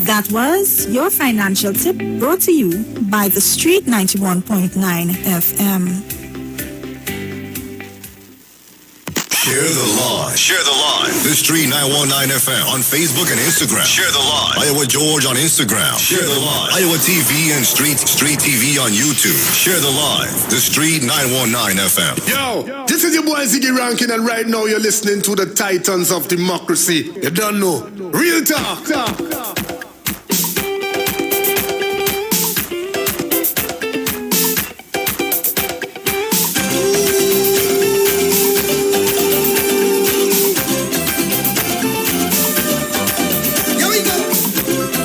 That was your financial tip brought to you by the Street 91.9 FM.
Share the line. Share the line. The Street 919 FM on Facebook and Instagram. Share the line. Iowa George on Instagram. Share the line. Iowa TV and Street TV on YouTube. Share the line. The Street 919 FM.
Yo, this is your boy Ziggy Rankin, and right now you're listening to the Titans of Democracy. You don't know. Real talk.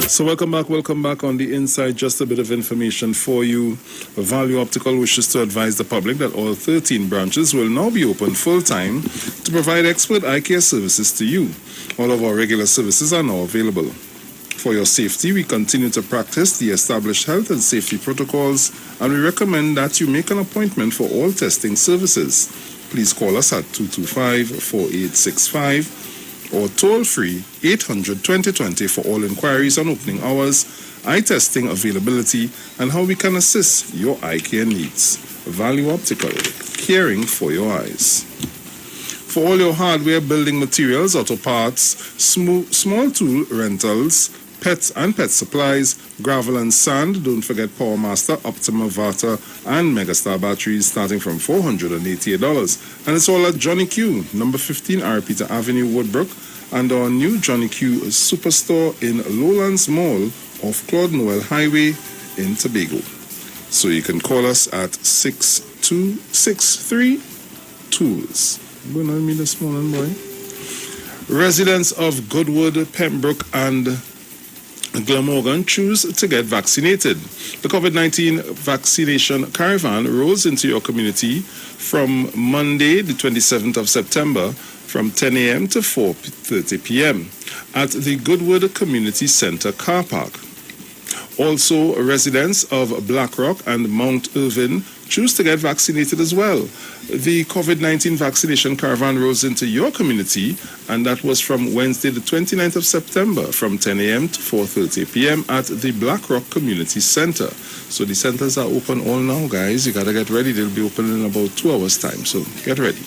So welcome back on the inside. Just a bit of information for you. Value Optical wishes to advise the public that all 13 branches will now be open full-time to provide expert eye care services to you. All of our regular services are now available. For your safety, we continue to practice the established health and safety protocols, and we recommend that you make an appointment for all testing services. Please call us at 225-4865 or toll-free 800-2020 for all inquiries on opening hours, eye testing availability, and how we can assist your eye care needs. Value Optical, caring for your eyes. For all your hardware, building materials, auto parts, small tool rentals, pets and pet supplies, gravel and sand, don't forget Power Master, Optima, Vata, and Megastar batteries starting from $488. And it's all at Johnny Q, number 15 Arrowbita Avenue, Woodbrook, and our new Johnny Q Superstore in Lowlands Mall off Claude Noel Highway in Tobago. So you can call us at 6263 Tools. Going on me this morning, boy. Residents of Goodwood, Pembroke, and Glamorgan choose to get vaccinated. The COVID-19 vaccination caravan rolls into your community from Monday, the 27th of September, from 10 a.m. to 4:30 p.m. at the Goodwood Community Center car park. Also, residents of Blackrock and Mount Irvin choose to get vaccinated as well. The COVID-19 vaccination caravan rose into your community, and that was from Wednesday the 29th of September from 10 a.m. to 4:30 p.m. at the Blackrock Community Center. So the centers are open all now, guys. You got to get ready. They'll be open in about 2 hours' time, so get ready.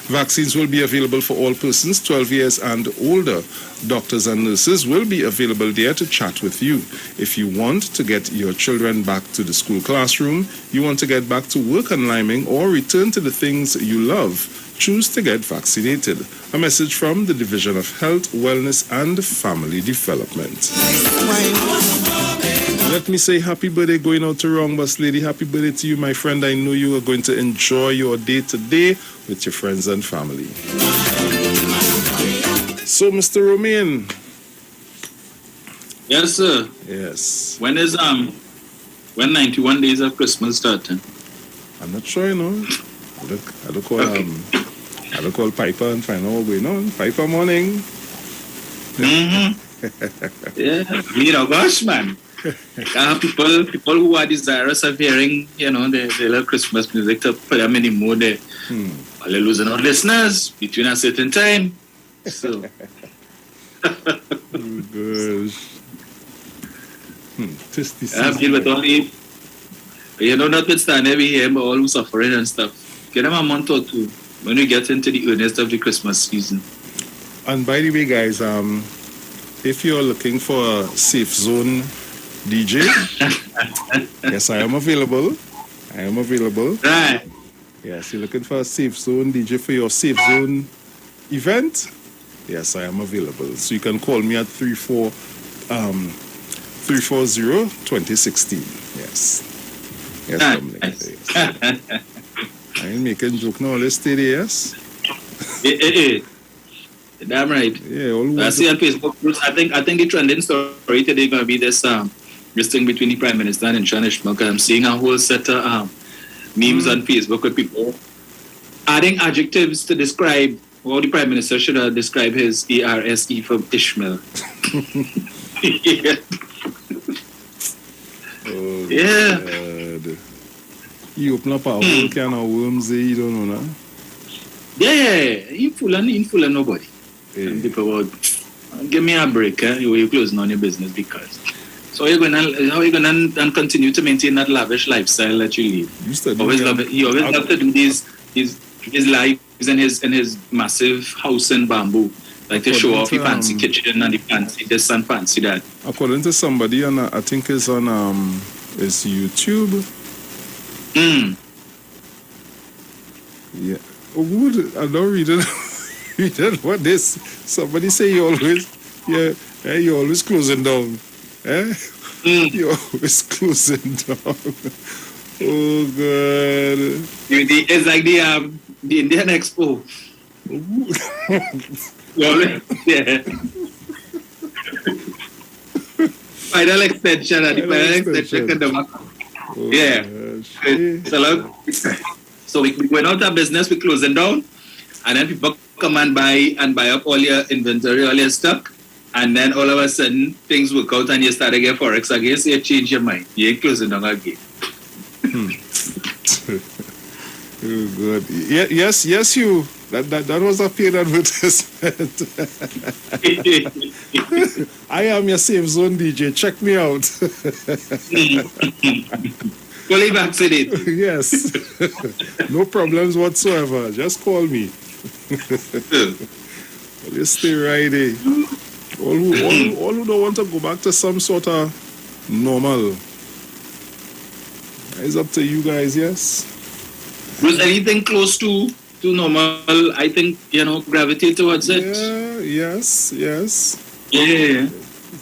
Vaccines will be available for all persons 12 years and older. Doctors and nurses will be available there to chat with you. If you want to get your children back to the school classroom, you want to get back to work and liming, or return to the things you love, choose to get vaccinated. A message from the Division of Health, Wellness and Family Development. Let me say happy birthday going out to Wrong Bus Lady. Happy birthday to you, my friend. I know you are going to enjoy your day today with your friends and family. So, Mr. Romain.
Yes, sir.
Yes.
When 91 days of Christmas starting?
I'm not sure, you know. I don't call Piper and find out what's going on. Piper morning.
Mm-hmm. Yeah, gosh, man. People who are desirous of hearing, the little Christmas music to put them in the mood there. Well, they're losing our listeners between a certain time. So.
Oh, gosh.
Deal with all the, notwithstanding we hear about all who suffering and stuff. Get them a month or two when we get into the earnest of the Christmas season.
And by the way, guys, if you're looking for a safe zone DJ, yes, I am available.
Right.
Yes, you're looking for a safe zone DJ for your safe zone event? Yes, I am available. So you can call me at 340-2016. Yes. Yes, Dominic. Yes. I ain't making joke now. Let's stay there, yes?
Damn right.
Yeah,
I see on Facebook, I think the trending story today is going to be this thing between the Prime Minister and Sharon. I'm seeing a whole set of memes on Facebook with people adding adjectives to describe how the Prime Minister should have described his ERSE from Ishmael. Yeah.
Oh,
yeah.
God. You open up a whole can of worms there, you don't know, no?
Yeah. You full of nobody.
Yeah.
And people would give me a break, you're closing on your business because. So how are you gonna continue to maintain that lavish lifestyle that you lead? He always love to do his lives in his massive house in bamboo. Like to show off the fancy kitchen and the fancy this and fancy that.
According to somebody on I think it's on it's YouTube. Yeah. Oh good. I don't read it. Read it. What this? Somebody say you always you're always closing down. You're always closing down. Oh God.
It's like the Indian Expo. Yeah. Final extension and the final extension. So we went out of business, we closing down, and then people come and buy up all your inventory, all your stock, and then all of a sudden things work out and you start again Forex again, so you change your mind. You ain't closing down again.
Oh God. Yes, you. That was a paid advertisement. I am your safe zone DJ. Check me out.
Fully vaccinated.
Yes. No problems whatsoever. Just call me. You stay right there. All who don't want to go back to some sort of normal. It's up to you guys, yes?
Was anything close to normal, I think, gravitate towards it.
Yeah, yes.
Yeah.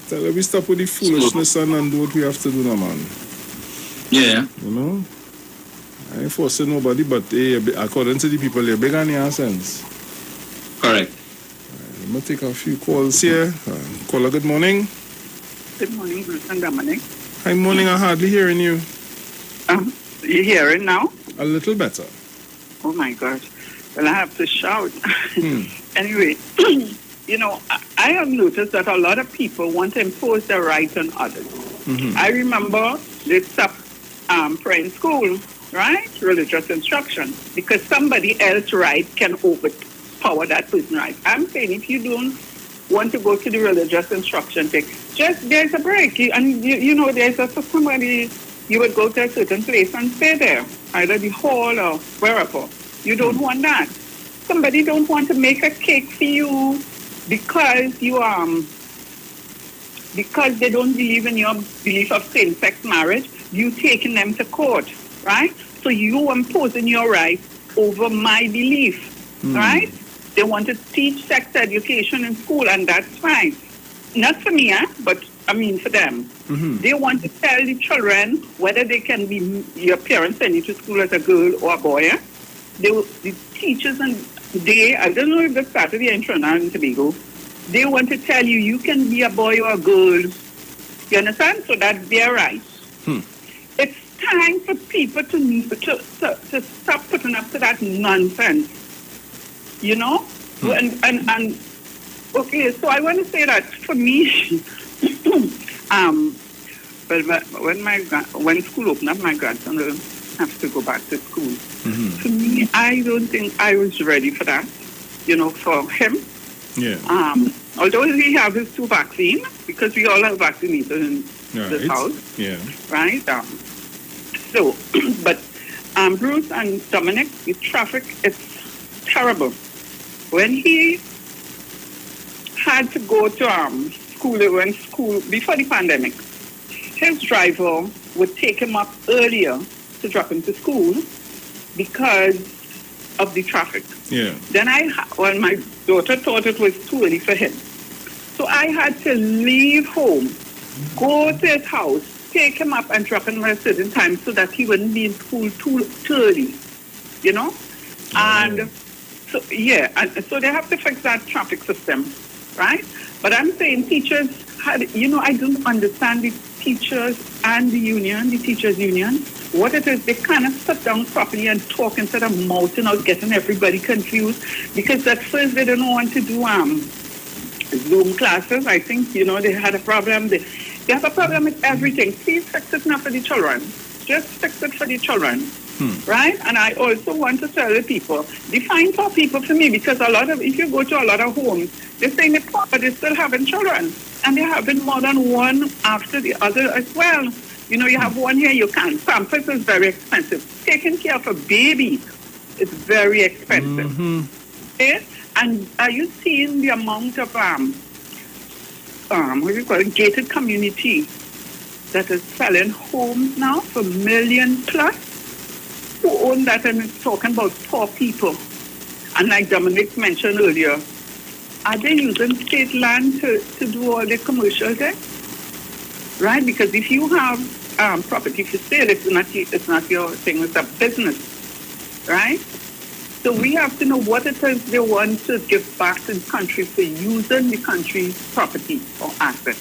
Tell them we stop with the foolishness and do what we have to do now, man.
Yeah.
You know? I ain't forcing nobody, but according to the people, they're big on your sense.
Correct.
Let me take a few calls here. Caller, good morning.
Good morning, Bruce and Dominic.
Hi, morning. I'm hardly hearing you.
You hearing now?
A little better.
Oh my gosh. Well, I have to shout. Anyway, I have noticed that a lot of people want to impose their rights on others. I remember they stopped praying school, right? Religious instruction, because somebody else's right can overpower that person's right. I'm saying if you don't want to go to the religious instruction thing, there's a break. There's for somebody, you would go to a certain place and stay there, either the hall or wherever. You don't want that. Somebody don't want to make a cake for you because because they don't believe in your belief of same-sex marriage, you taking them to court, right? So you imposing your right over my belief, right? They want to teach sex education in school, and that's fine. Not for me, but I mean for them. They want to tell the children whether they can be, your parents send you to school as a girl or a boy. The teachers, and I don't know if they started here in Trinidad and Tobago, they want to tell you, you can be a boy or a girl. You understand? So that's their right. It's time for people to stop putting up to that nonsense. And okay, so I want to say that for me, when school opened up, my grandson will have to go back to school. For me, I don't think I was ready for that, for him. Although he has his 2 vaccines, because we all are vaccinated in this house. Right? But Bruce and Dominic, the traffic is terrible. When he had to go to school before the pandemic, his driver would take him up earlier to drop him to school because of the traffic. Then my daughter thought it was too early for him. So I had to leave home, go to his house, take him up and drop him at a certain time so that he wouldn't be in school too early, And so, so they have to fix that traffic system, right? But I'm saying teachers I don't understand the teachers and the teachers union. What it is, they kind of sit down properly and talk instead of mouthing out, getting everybody confused. Because at first they didn't want to do Zoom classes. I think, they had a problem. They have a problem with everything. Please fix it not for the children. Just fix it for the children. Right? And I also want to tell the people, define poor people for me, because if you go to a lot of homes, they're saying they're poor, but they're still having children. And they're having more than one after the other as well. You have one here, you can't. Pampers is very expensive. Taking care of a baby is very expensive. Okay? And are you seeing the amount of, gated community that is selling homes now for $1 million plus? Who own that? And it's talking about poor people. And like Dominic mentioned earlier, are they using state land to do all the commercial there? Right? Because if you have property for sale, it's not your thing, it's a business. Right? So we have to know what it is they want to give back to the country for using the country's property or assets.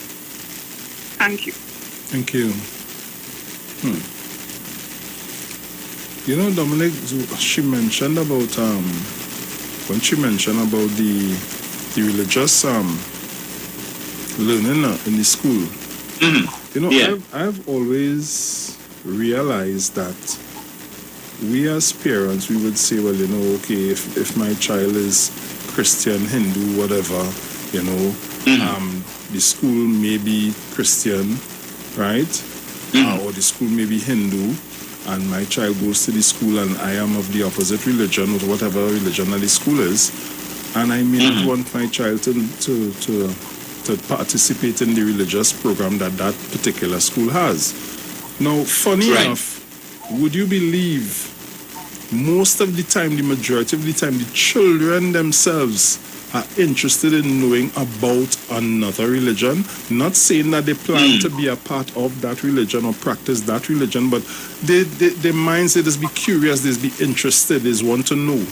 Thank you.
Thank you. Dominic, she mentioned about when she mentioned about the religious learning in the school. I've always realized that we as parents, we would say, well, okay, if my child is Christian, Hindu, whatever, the school may be Christian, right? Or the school may be Hindu, and my child goes to the school and I am of the opposite religion or whatever religion that the school is, and I may not want my child to participate in the religious program that particular school has. Now, funny enough, would you believe most of the time, the majority of the time, the children themselves are interested in knowing about another religion, not saying that they plan to be a part of that religion or practice that religion, but their minds, they just be curious, they just be interested, they just want to know.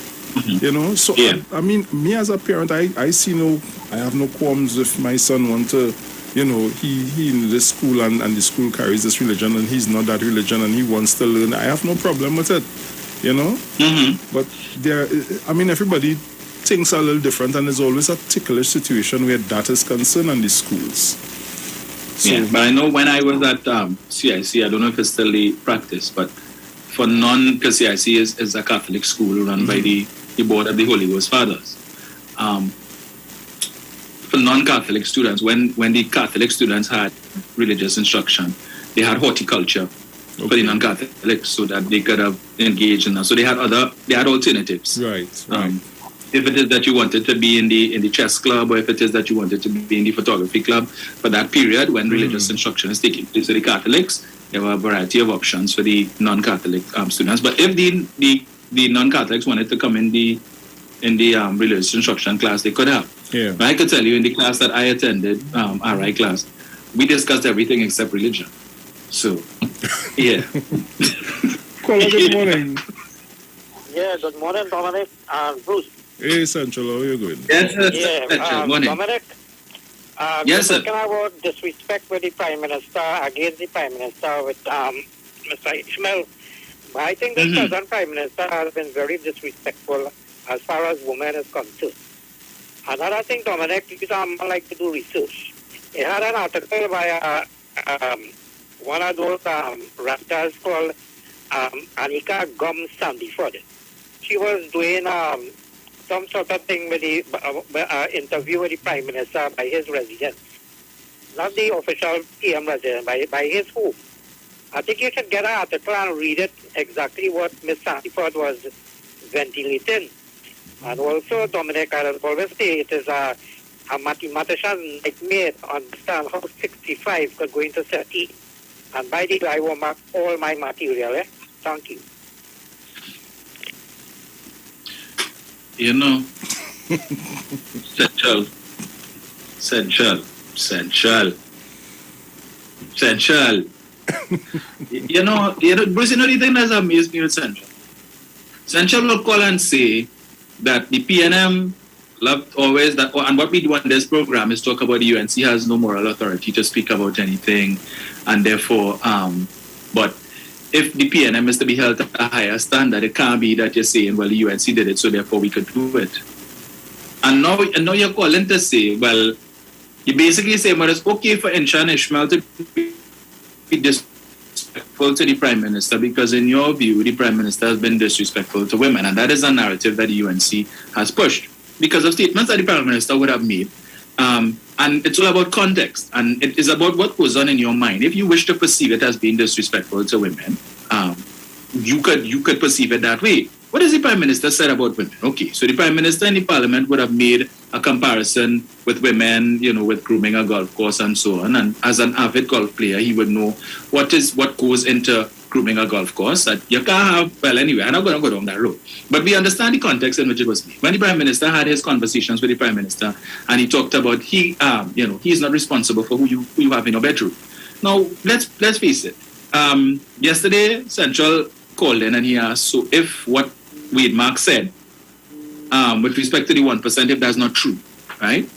So I mean, me as a parent, I have no qualms if my son want to, he in this school and the school carries this religion and he's not that religion and he wants to learn. I have no problem with it, But everybody things are a little different, and there's always a ticklish situation where that is concerned in the schools. So,
yeah, but I know when I was at CIC, I don't know if it's still the practice, but for because CIC is a Catholic school run by the Board of the Holy Ghost Fathers. For non-Catholic students, when the Catholic students had religious instruction, they had horticulture for the non-Catholics so that they could have engaged in that. So they had alternatives.
Right.
If it is that you wanted to be in the chess club, or if it is that you wanted to be in the photography club, for that period when religious instruction is taking place for the Catholics, there were a variety of options for the non-Catholic students. But if the non-Catholics wanted to come in the religious instruction class, they could have.
Yeah.
But I could tell you, in the class that I attended, RI class, we discussed everything except religion. So, yeah.
Caller, good morning.
Yeah, good morning, Dominic and Bruce.
Hey, Central, how are you going?
Yes, sir.
Yeah,
morning.
Dominic.
Yes, sir.
Talking about disrespect with the Prime Minister, against the Prime Minister with Mr. Ishmael. But I think the present Prime Minister has been very disrespectful as far as women is concerned. Another thing, Dominic, because I like to do research. He had an article by one of those rappers called Anika Gum Sandyford. She was doing some sort of thing with the interview with the Prime Minister by his residence. Not the official PM residence, by his home. I think you should get an article and read it exactly what Ms. Sandyford was ventilating. And also, Dominic, I always say it is a mathematician's nightmare to understand how 65 could go into 30. And by the way, I will mark all my material. Thank you.
You know, Central. you know, Bruce, you know the thing that's amazed me with Central? Central will call and say that the PNM loved always that, and what we do on this program is talk about the UNC has no moral authority to speak about anything, and therefore, but if the PNM is to be held to a higher standard, it can't be that you're saying, well, the UNC did it, so therefore we could do it. And now you're calling to say, well, you basically say, well, it's okay for Insha and Ishmael to be disrespectful to the Prime Minister because in your view, the Prime Minister has been disrespectful to women. And that is a narrative that the UNC has pushed because of statements that the Prime Minister would have made. And it's all about context, and it is about what goes on in your mind. If you wish to perceive it as being disrespectful to women, you could perceive it that way. What has the Prime Minister said about women? Okay, so the Prime Minister in the Parliament would have made a comparison with women, you know, with grooming a golf course and so on. And as an avid golf player, he would know what goes into grooming a golf course. That you can't have, well, anyway, I'm not going to go down that road. But we understand the context in which it was made. When the Prime Minister had his conversations with the Prime Minister, and he talked about he's not responsible for who you have in your bedroom. Now, let's face it. Yesterday, Central called in and he asked, so if what Wade Mark said, with respect to the 1%, if that's not true, right?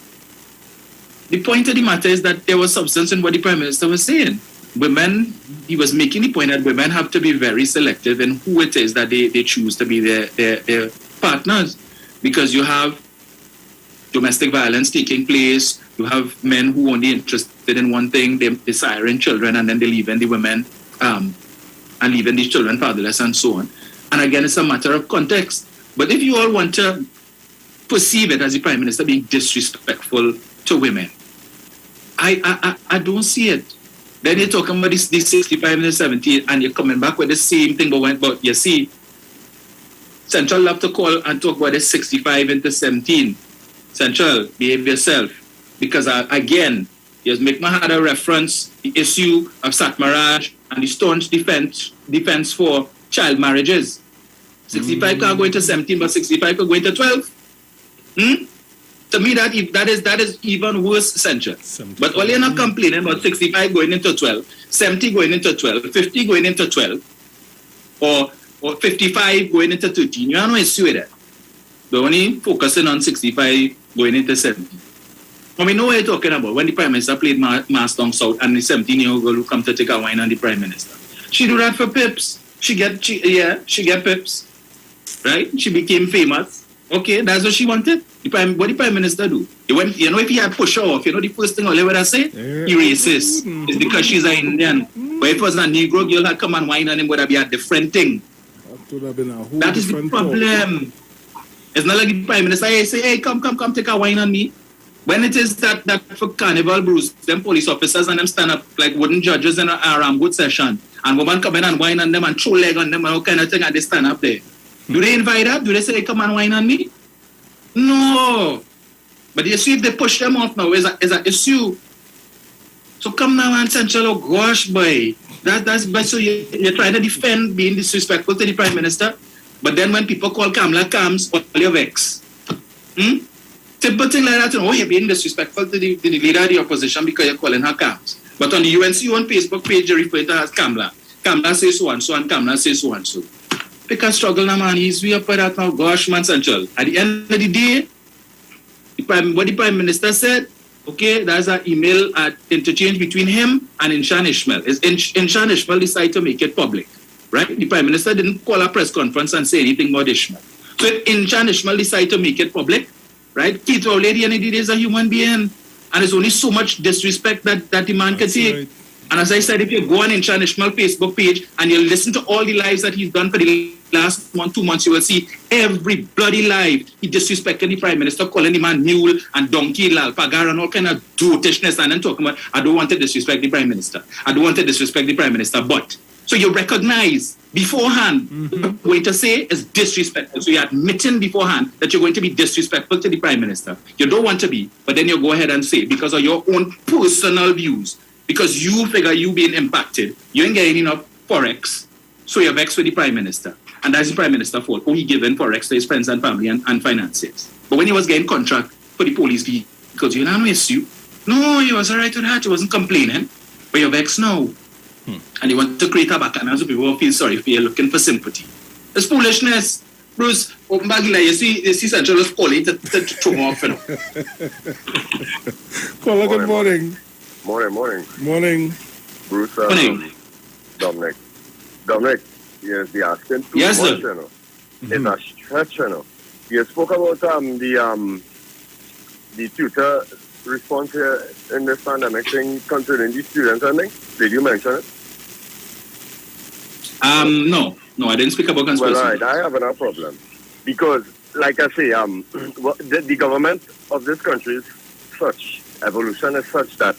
The point of the matter is that there was substance in what the Prime Minister was saying. Women, he was making the point that women have to be very selective in who it is that they choose to be their partners, because you have domestic violence taking place, you have men who only interested in one thing, they're desiring children, and then they leave in the women and leaving these children fatherless and so on. And again, it's a matter of context. But if you all want to perceive it as the Prime Minister being disrespectful to women, I don't see it. Then you're talking about this 65 and the 70, and you're coming back with the same thing, but you see, Central love to call and talk about the 65 into 17. Central, behave yourself. Because again, you make my had a reference the issue of Satmaraj and the staunch defense for child marriages. 65 can't go into 17, but 65 can go into 12. To me, that is even worse, Central. But all you're not complaining about 65 going into 12, 70 going into 12, 50 going into 12, or 55 going into 13. You have no issue with that. But only focusing on 65 going into 70. I mean, know what you're talking about. When the Prime Minister played Mass Down South and the 17-year-old girl who come to take a wine on the Prime Minister. She do that for pips. She get pips. Right? She became famous. Okay, that's what she wanted. What the Prime Minister do? He went, if he had pushed her off, the first thing I'll ever say, he racist. It's because she's an Indian. But if it was a Negro girl had come and whine on him, would have been a different thing. That is the problem. It's not like the Prime Minister say, hey, come, take a wine on me. When it is that for Carnival Bruce, them police officers and them stand up like wooden judges in a Ramboot session, and women come in and whine on them and throw leg on them and all kind of thing, and they stand up there. Do they invite that? Do they say, hey, come and whine on me? No. But you see, if they push them off now, is an issue. So come now and Central, oh gosh, boy. That's so you're trying to defend being disrespectful to the Prime Minister, but then when people call Kamala Kams, all your vex. Simple thing like that, you're being disrespectful to the leader of the opposition because you're calling her Kams. But on the UNC on Facebook page, you refer to her as Kamala. Kamala says so and so, and Kamala says so and so. Pick a struggle now, man. He's way up for that now. Gosh, man, Central. At the end of the day, what the Prime Minister said, okay, there's an email interchange between him and Inshan Ishmael. Inshan Ishmael decided to make it public, right? The Prime Minister didn't call a press conference and say anything about Ishmael. So Inshan Ishmael decided to make it public, right? Keith O'Lady and it is a human being. And there's only so much disrespect that the man can take. Right. And as I said, if you go on Inshan Ishmael Facebook page and you listen to all the lives that he's done for the last 2 months, you will see every bloody live he disrespected the Prime Minister, calling the man mule and donkey, lal, pagar, and all kind of dotishness, and then talking about, I don't want to disrespect the Prime Minister. I don't want to disrespect the Prime Minister. But, so you recognize beforehand what you're going to say is disrespectful. So you're admitting beforehand that you're going to be disrespectful to the Prime Minister. You don't want to be, but then you go ahead and say, because of your own personal views, because you figure you being impacted, you ain't getting enough Forex, so you're vexed with the Prime Minister. And that's the Prime Minister's fault. He given Forex to his friends and family and finances. But when he was getting contract for the police vehicles, you know, issue. No, he was all right with that. He wasn't complaining. But you're vexed now. And you want to create a background so people feel sorry for you, looking for sympathy. It's foolishness. Bruce, open bag, you see Central is calling to throw him off.
Caller, good morning.
Morning. Bruce, Dominic, yes, the asking too much, you know. It's a stretch, you know. You spoke about the tutor response here in this pandemic thing concerning the students, I think. Did you mention it?
No, I didn't speak about conspiracy.
Well, all right, I have no problem. Because, like I say, the government of this country is such, evolution is such that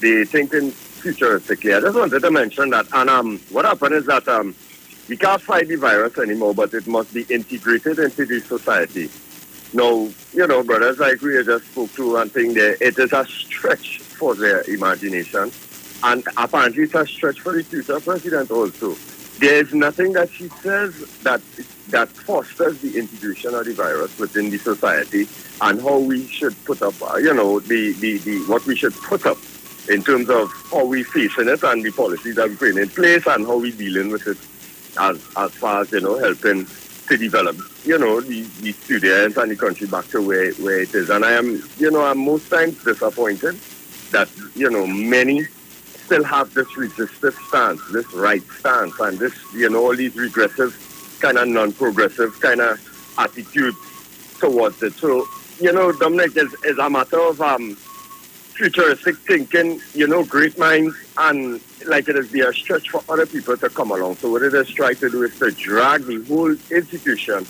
they think in futuristically. I just wanted to mention that. And what happened is that we can't fight the virus anymore, but it must be integrated into the society. Now, you know, brothers like we just spoke to and think that it is a stretch for their imagination. And apparently it's a stretch for the future president also. There is nothing that she says that fosters the integration of the virus within the society and how we should put up, the what we should put up in terms of how we facing it and the policies that we put in place and how we dealing with it as far as, helping to develop, the students and the country back to where it is. And I am, I'm most times disappointed that, many still have this resistive stance, this right stance, and this, all these regressive, kind of non-progressive kind of attitude towards it. So, Dominic, is a matter of futuristic thinking, great minds, and like it is be a stretch for other people to come along. So what it is trying to do is to drag the whole institution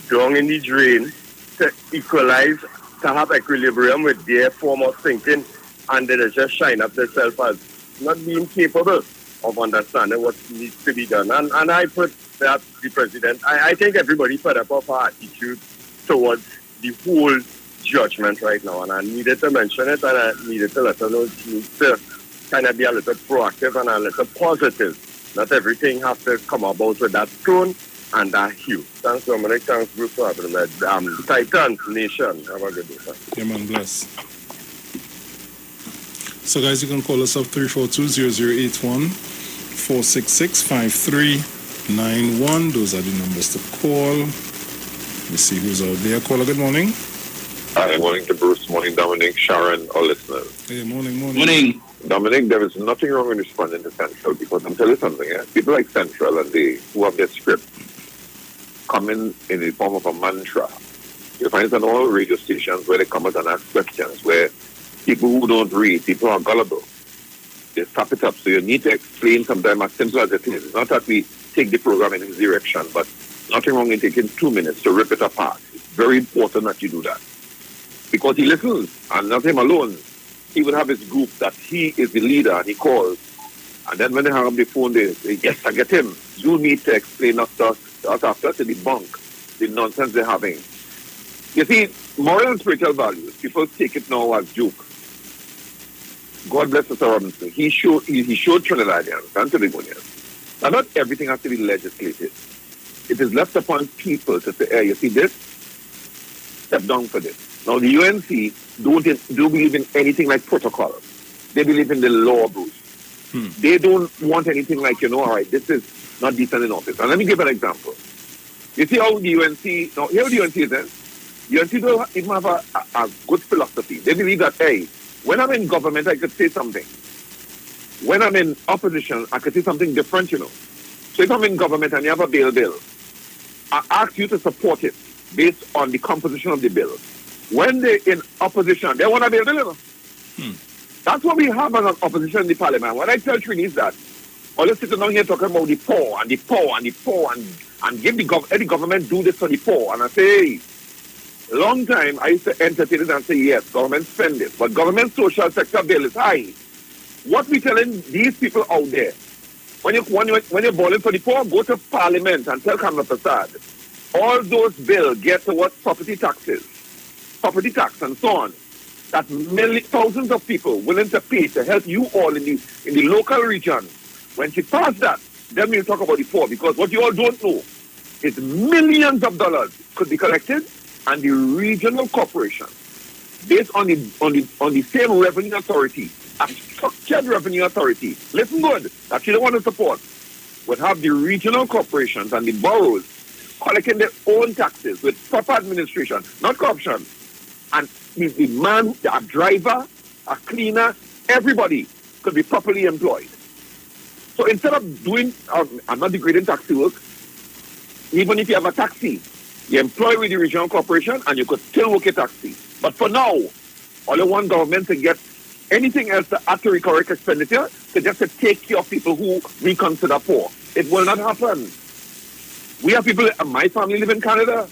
down in the drain to equalize, to have equilibrium with their form of thinking, and then it just shine up themselves as not being capable of understanding what needs to be done. And I put that the president, I think everybody put up of our attitude towards the whole judgment right now, and I needed to mention it, and I needed to let her know she needs to kind of be a little proactive and a little positive. Not everything has to come about with that tone and that hue. Thanks, Dominic. Thanks, Bruce, for having me. Titans Nation. Have a good day, sir.
Yeah, man, bless. So, guys, you can call us up 342-0081, 466-5391. Those are the numbers to call. Let me see who's out there. Caller, good morning.
Hi, morning to Bruce, morning Dominic, Sharon, all listeners.
Hey, morning.
Dominic, there is nothing wrong with responding to Central, because I'm telling you something, people like Central and they who have their script come in the form of a mantra You find it on all radio stations where they come out and ask questions, where people who don't read, people are gullible. They stop it up. So you need to explain sometimes as simple as it is. It's not that we take the program in his direction, but nothing wrong in taking 2 minutes to rip it apart. It's very important that you do that. Because he listens, and not him alone. He will have his group that he is the leader, and he calls. And then when they hang up the phone, they say, yes, I get him. You need to explain after to debunk the nonsense they're having. You see, moral and spiritual values, people take it now as joke. God bless Mr. Robinson. He showed Trinidadians and Togolese that not everything has to be legislated. It is left upon people to say, hey, you see this? Step down for this. Now, the UNC don't believe in anything like protocol. They believe in the law, Bruce. They don't want anything like, all right, this is not decent in office. And let me give an example. You see how the UNC, now here the UNC is then. UNC don't even have a good philosophy. They believe that, hey, when I'm in government, I could say something. When I'm in opposition, I could say something different, So if I'm in government and you have a bill, I ask you to support it based on the composition of the bill. When they're in opposition, they want to build a bill. That's what we have as an opposition in the parliament. When I tell Trinis that, all you sitting down here talking about the poor and the poor and the poor and give the government do this for the poor. And I say, hey, long time I used to entertain it and say, yes, government spend it. But government social sector bill is high. What we telling these people out there, when you're balling for the poor, go to parliament and tell Kamala Prasad, all those bills get towards property tax and so on. That thousands of people willing to pay to help you all in the local region. When she passed that, then we'll talk about the poor, because what you all don't know is millions of dollars could be collected, and the regional corporation, based on the same revenue authority, a structured revenue authority, listen good, that you don't want to support, would have the regional corporations and the boroughs collecting their own taxes with proper administration, not corruption. And the man, a driver, a cleaner, everybody could be properly employed. So instead of doing, I'm not degrading taxi work, even if you have a taxi, you employ with the regional corporation and you could still work a taxi. But for now, all you want government to get anything else to add to recurrent expenditure to just to take care of people who we consider poor. It will not happen. We have people, my family live in Canada,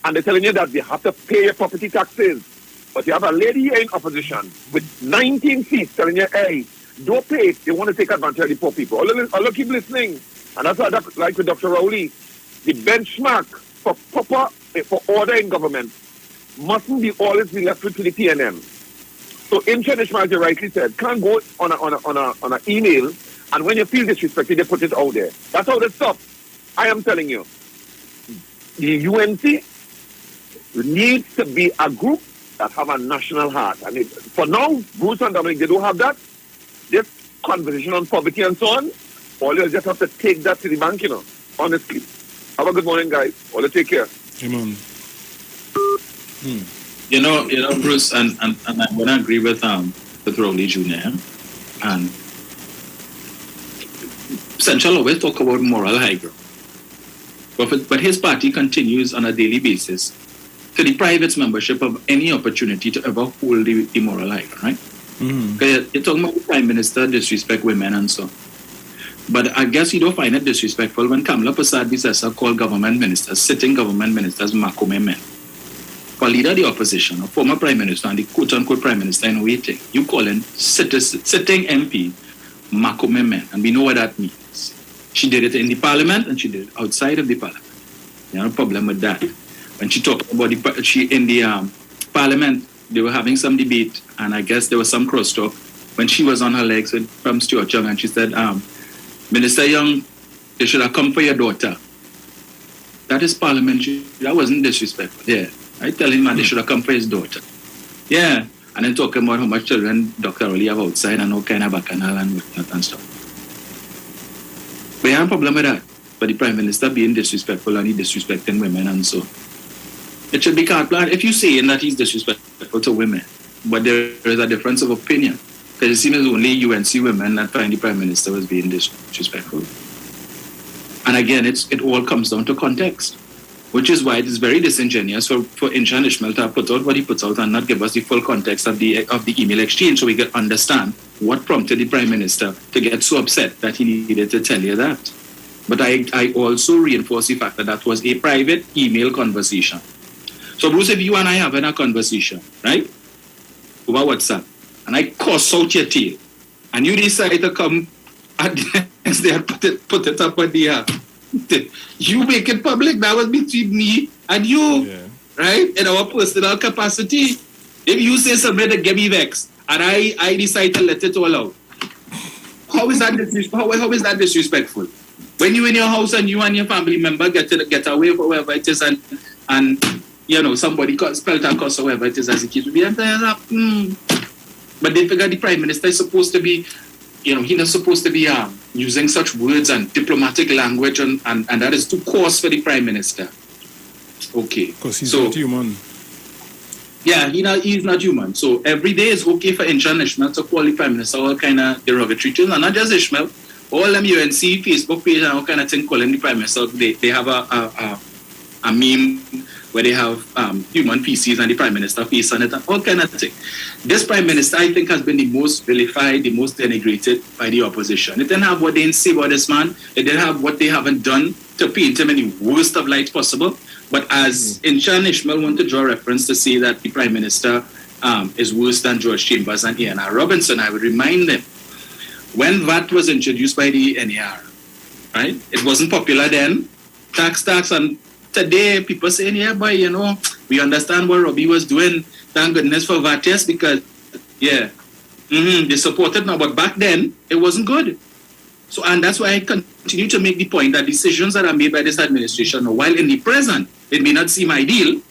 and they're telling you that they have to pay your property taxes. But you have a lady here in opposition with 19 seats telling you, hey, don't pay it. They want to take advantage of the poor people. I'll keep listening. And that's what I like with Dr. Rowley. The benchmark for order in government mustn't be always be left with to the PNM. So in tradition, as you rightly said, can't go on an email, and when you feel disrespected, they put it out there. That's how they stop. I am telling you. The UNC needs to be a group that have a national heart. And for now, Bruce and Dominic, they don't have that. This conversation on poverty and so on, all you just have to take that to the bank, honestly. Have a good morning, guys. All you take care.
Amen.
Bruce, and I'm going to agree with Rowley Jr. And Central always talk about moral high ground. But his party continues on a daily basis to deprive its membership of any opportunity to ever hold the moral high ground, right? Because you're talking about the Prime Minister disrespect women and so on. But I guess you don't find it disrespectful when Kamala Prasad Bisesa called sitting government ministers, Makome men. For leader of the opposition, a former Prime Minister and the quote-unquote Prime Minister in waiting, you call him sitting MP, Makome men. And we know what that means. She did it in the parliament and she did it outside of the parliament. There's no problem with that. When she talked about in the parliament, they were having some debate, and I guess there was some crosstalk when she was on her legs from Stuart Young, and she said, Minister Young, they should have come for your daughter. That is parliamentary. That wasn't disrespectful. Yeah. I tell him, man, they should have come for his daughter. Yeah. And then talking about how much children Dr. Rowley have outside and all kind of bacchanal and whatnot and stuff. But you have a problem with that. But the Prime Minister being disrespectful and he disrespecting women and so. It should be carte blanche. If you're saying that he's disrespectful to women, but there is a difference of opinion, because it seems only UNC women that find the Prime Minister was being disrespectful. And again, it all comes down to context. which is why it is very disingenuous for Inshan Ishmael to have put out what he puts out and not give us the full context of the email exchange so we can understand what prompted the Prime Minister to get so upset that he needed to tell you that. But I also reinforce the fact that that was a private email conversation. So Bruce, if you and I having a conversation, right, over WhatsApp, and I cuss out your tail, and you decide to come and put it up on the you make it public, that was between me and you, right? In our personal capacity. If you say something that get me vexed, and I decide to let it all out, how is that disrespectful? When you in your house and you and your family member get away for whatever it is, and you know somebody spelled a curse or whatever it is as the case would be, but they figure the Prime Minister is supposed to be, you know, he's not supposed to be using such words and diplomatic language, and that is too coarse for the Prime Minister. Okay.
Because he's not human.
Yeah, he's not human. So every day is okay for Inshan Ishmael to call the Prime Minister all kind of derogatory terms, and not just Ishmael, all them UNC Facebook page and all kind of thing calling the Prime Minister. They have a meme where they have human feces and the Prime Minister face on it, and all kind of thing. This Prime Minister, I think, has been the most vilified, the most denigrated by the opposition. It didn't have what they didn't say about this man. It didn't have what they haven't done to paint him in the worst of lights possible. But as Inshan Ishmael want to draw reference to say that the Prime Minister is worse than George Chambers and Ian R. Robinson, I would remind them, when VAT was introduced by the NAR, right, it wasn't popular then, tax, and today, people saying, yeah, boy, you know, we understand what Robbie was doing. Thank goodness for that, yes, because, they supported now. But back then, it wasn't good. So, and that's why I continue to make the point that decisions that are made by this administration, while in the present, it may not seem ideal,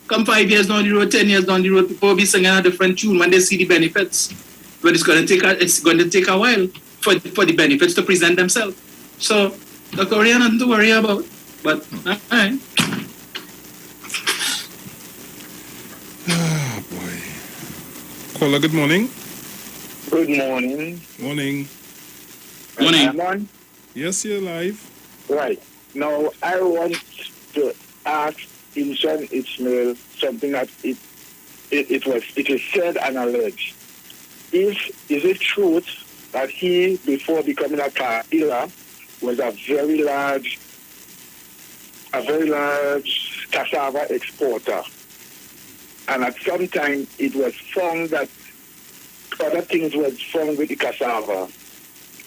come 5 years down the road, 10 years down the road, people will be singing a different tune when they see the benefits. But it's going to take a while for the benefits to present themselves. So, the Korean nothing to worry about. But, all right.
Ah, boy. Caller, good morning.
Good morning.
Morning.
Morning.
Yes, you're live.
Right. Now, I want to ask Inshan Ishmael something that it is said and alleged. Is it truth that he, before becoming a car dealer, was a very large cassava exporter, and at some time it was found that other things were found with the cassava,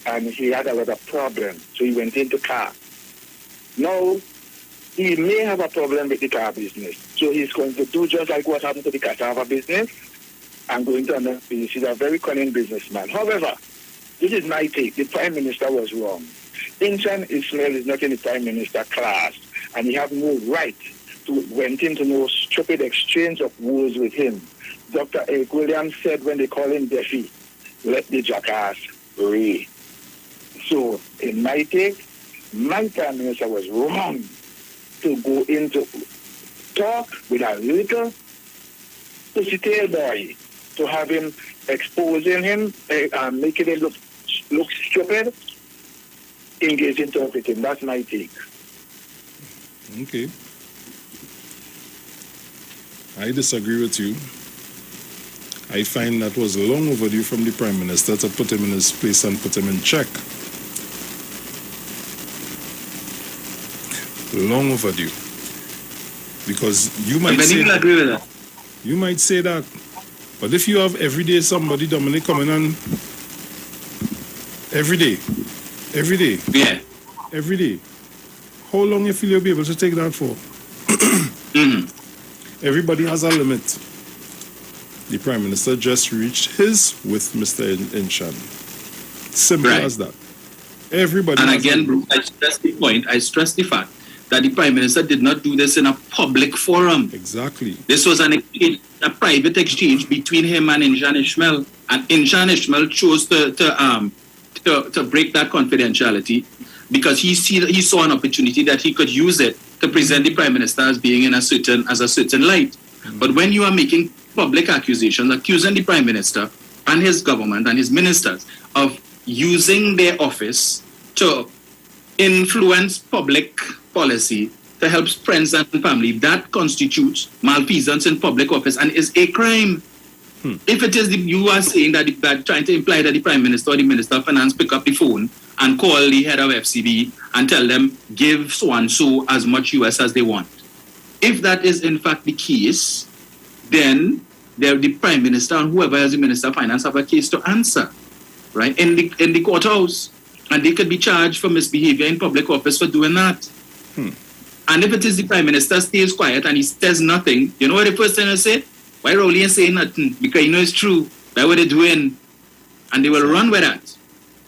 and he had a lot of problems, so he went into car. Now, he may have a problem with the car business, so he's going to do just like what happened to the cassava business, and going to another business. He's a very cunning businessman. However, this is my take. The Prime Minister was wrong. Inshan Ishmael is not in the Prime Minister class, and he have no right to went into no stupid exchange of words with him. Dr. Eric Williams said when they call him Deafy, let the jackass ray. So, in my take, my Prime Minister was wrong to go into talk with a little pussy-tail boy, to have him exposing him, making him look stupid, engage interpreting. That's my take.
Okay. I disagree with you. I find that was long overdue from the Prime Minister to put him in his place and put him in check. Long overdue. Because you might say that.
Agree with that.
You might say that. But if you have every day somebody, Dominic, coming on every day,
yeah,
every day, how long you feel you'll be able to take that for? Everybody has a limit. The Prime Minister just reached his with Mr. Inshan. Simple as that. Everybody.
And again, Bruce, I stress the point. I stress the fact that the Prime Minister did not do this in a public forum.
Exactly.
This was a private exchange between him and Inshan Ishmael, and Inshan Ishmael chose to break that confidentiality because he saw an opportunity that he could use it to present the Prime Minister as being in a certain light. Mm-hmm. But when you are making public accusations, accusing the Prime Minister and his government and his ministers of using their office to influence public policy, to help friends and family, that constitutes malfeasance in public office and is a crime. If it is you are saying that trying to imply that the Prime Minister or the Minister of Finance pick up the phone and call the head of FCB and tell them, give so-and-so as much US as they want. If that is in fact the case, then the Prime Minister and whoever is the Minister of Finance have a case to answer, right, in the courthouse. And they could be charged for misbehavior in public office for doing that. And if it is the Prime Minister stays quiet and he says nothing, you know what the first thing I say? Why Rowley ain't saying nothing? Because you know it's true. That's what they're doing. And they will run with that.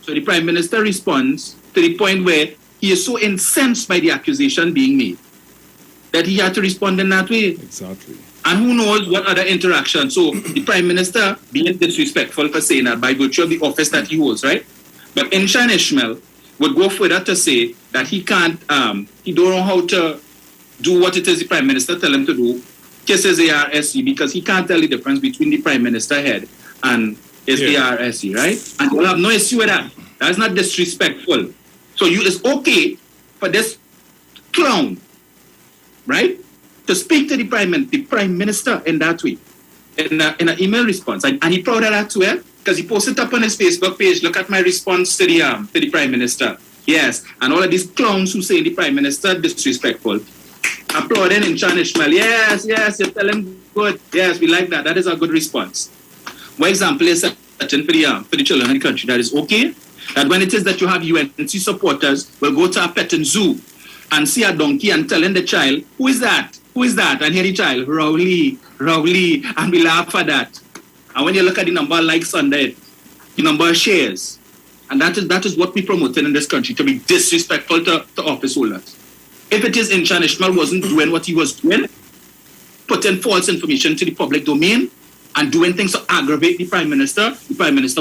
So the Prime Minister responds to the point where he is so incensed by the accusation being made that he had to respond in that way.
Exactly.
And who knows what other interaction. So the Prime Minister being disrespectful for saying that by virtue of the office that he holds, right? But Sharon Ishmael would go further to say that he can't, he don't know how to do what it is the Prime Minister tell him to do, kisses the RSC, because he can't tell the difference between the Prime Minister head and his RSC, right? And we'll have no issue with that. That's not disrespectful. So it's okay for this clown, right, to speak to the Prime Minister in that way, in an email response. And he proud of that too, because he posted up on his Facebook page, look at my response to the Prime Minister. Yes, and all of these clowns who say the Prime Minister disrespectful, applauding in Sharon Ishmael. Yes, you tell him good. Yes, we like that. That is a good response. For example, is certain for the children in the country that is okay. That when it is that you have UNC supporters will go to a petting zoo and see a donkey and telling the child, who is that? Who is that? And hear the child, Rowley, and we laugh at that. And when you look at the number of likes on that, the number of shares, and that is what we promoted in this country, to be disrespectful to office holders. If it is Sharon Ishmael wasn't doing what he was doing, putting false information to the public domain and doing things to aggravate the Prime Minister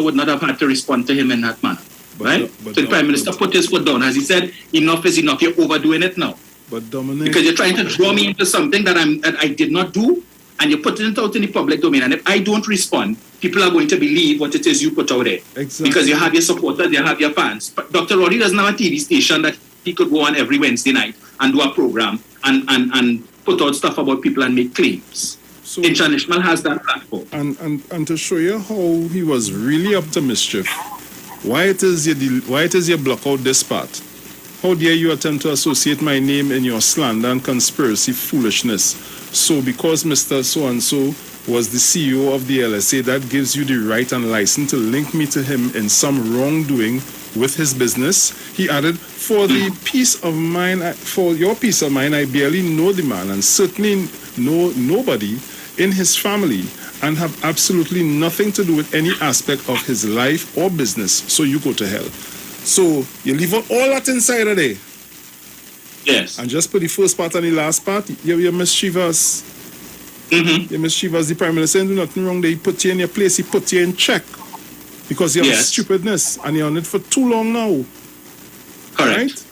would not have had to respond to him in that manner. Right? So the Prime Minister put his foot down. As he said, enough is enough. You're overdoing it now.
But Dominic,
because you're trying to draw me into something that I did not do, and you're putting it out in the public domain. And if I don't respond, people are going to believe what it is you put out there.
Exactly.
Because you have your supporters, you have your fans. But Dr. Roddy doesn't have a TV station that he could go on every Wednesday night and do a program and put out stuff about people and make claims. So Sharon Ishmael has that platform.
And to show you how he was really up to mischief, why it is you block out this part? How dare you attempt to associate my name in your slander and conspiracy foolishness? So because Mr. So-and-so was the CEO of the LSA, that gives you the right and license to link me to him in some wrongdoing with his business. He added, for your peace of mind, I barely know the man and certainly know nobody in his family and have absolutely nothing to do with any aspect of his life or business. So you go to hell. So you leave out all that inside of there.
Yes.
And just put the first part and the last part. You're mischievous. You're mischievous. The Prime Minister didn't do nothing wrong there. He put you in your place. He put you in check. Because you have stupidness. And you're on it for too long now.
Correct.
Right?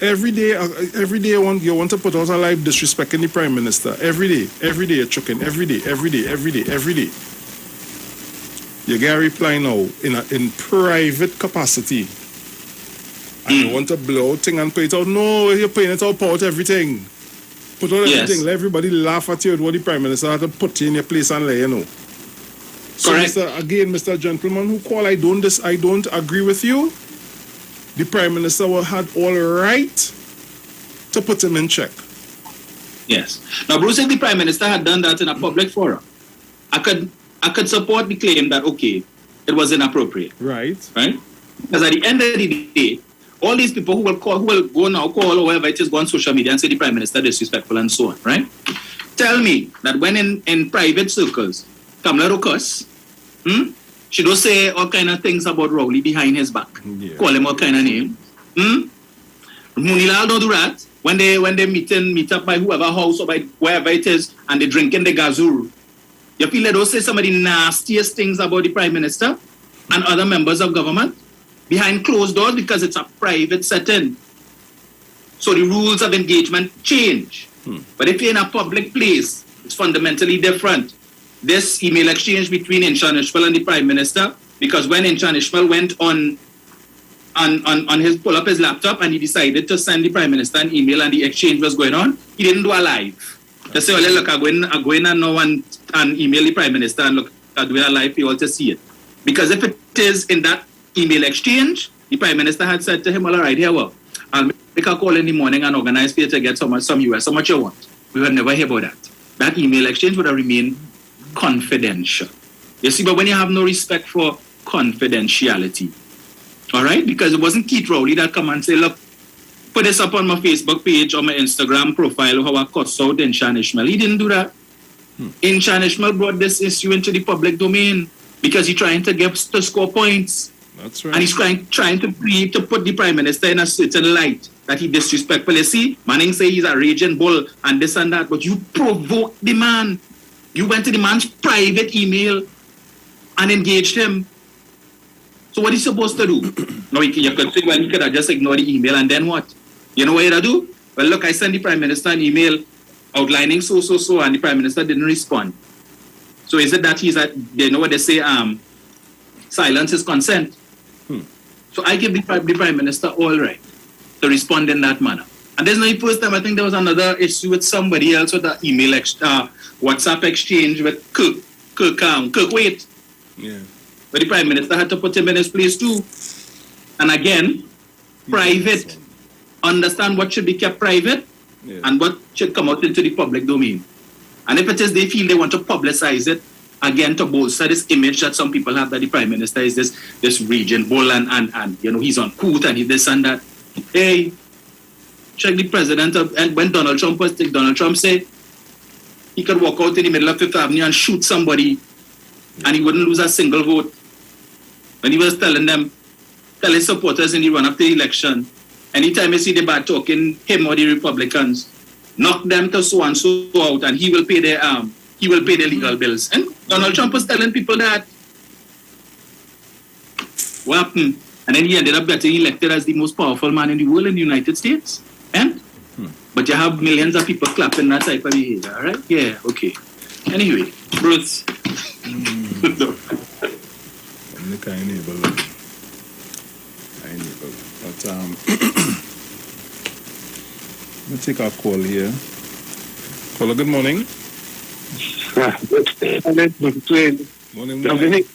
Every day you want to put out a live disrespecting the Prime Minister. Every day you're choking. Every day. You get a reply now in private capacity. And you want to blow out thing and put it out. No, you're putting it out everything. Put out everything. Let everybody laugh at you with what the Prime Minister had to put you in your place and let you know. So Mr. Gentleman who call, I don't agree with you. The Prime Minister had all right to put him in check.
Yes. Now, Bruce, if the Prime Minister had done that in a public forum, I could support the claim that, okay, it was inappropriate.
Right.
Because at the end of the day, all these people who will go now, call or whatever it is, go on social media and say the Prime Minister disrespectful and so on, right? Tell me that when in private circles, Kamala Ruckus, she don't say all kind of things about Rowley behind his back. Yeah. Call him all kind of name. Munilal don't do that. When they meet up by whoever house or by wherever it is and they drinking the gazoo. You feel they don't say some of the nastiest things about the Prime Minister and other members of government behind closed doors because it's a private setting. So the rules of engagement change. But if you're in a public place, it's fundamentally different. This email exchange between Sharon Ishmael and the Prime Minister, because when Sharon Ishmael went on on his pull up his laptop and he decided to send the Prime Minister an email and the exchange was going on. He didn't do a live. To say, well, look, I'm going and now and email the Prime Minister and look, I'm doing a live for you all to see it. Because if it is in that email exchange, the Prime Minister had said to him, well, all right, here, well, I'll make a call in the morning and organize for you to get some US, how much you want. We would never hear about that. That email exchange would have remained confidential. You see, but when you have no respect for confidentiality, all right, because it wasn't Keith Rowley that come and say, look, put this up on my Facebook page or my Instagram profile, how I cussed out Inshan Ishmael. He didn't do that. Inshan Ishmael brought this issue into the public domain because he's trying to score points.
That's right.
And he's trying to put the Prime Minister in a certain light that he disrespectful. You see, Manning say he's a raging bull and this and that, but you provoked the man. You went to the man's private email and engaged him. So what is he supposed to do? No, you could say, well, he could have just ignored the email and then what? You know what you do? Well, look, I sent the Prime Minister an email outlining so, and the Prime Minister didn't respond. So is it that you know what they say, silence is consent? So I give the Prime Minister all right to respond in that manner. And there's no first time, I think there was another issue with somebody else with the email, WhatsApp exchange with Kirk Waite.
Yeah.
But the Prime Minister had to put him in his place too. And again, private. Understand what should be kept private and what should come out into the public domain. And if it is they feel they want to publicize it, again, to bolster this image that some people have that the Prime Minister is this raging bull and you know, he's on court and he this and that. Hey, check the president and when Donald Trump said he could walk out in the middle of Fifth Avenue and shoot somebody and he wouldn't lose a single vote. When he was telling his supporters in the run-up to the election, anytime you see the bad talking, him or the Republicans, knock them to so and so out and he will pay their legal bills. And Donald Trump was telling people that. What happened? And then he ended up getting elected as the most powerful man in the world in the United States. And but you have millions of people clapping that type of behavior, all right? Yeah, okay. Anyway, Bruce.
But let's take our call here. Caller, good morning. Morning,
Dominic.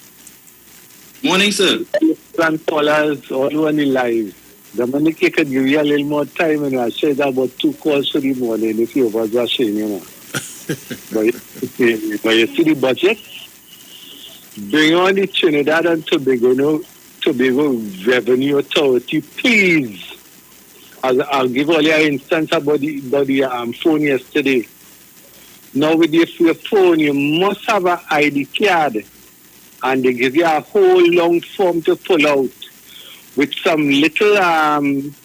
Morning, sir.
Callers all over the live. Dominic, you could give you a little more time and I said about 2 calls for the morning if you was rushing, you know. But you see the budget? Bring on the Trinidad and Tobago Revenue Authority, please. I'll give all you an instance about the phone yesterday. Now with your phone, you must have an ID card. And they give you a whole long form to pull out with some little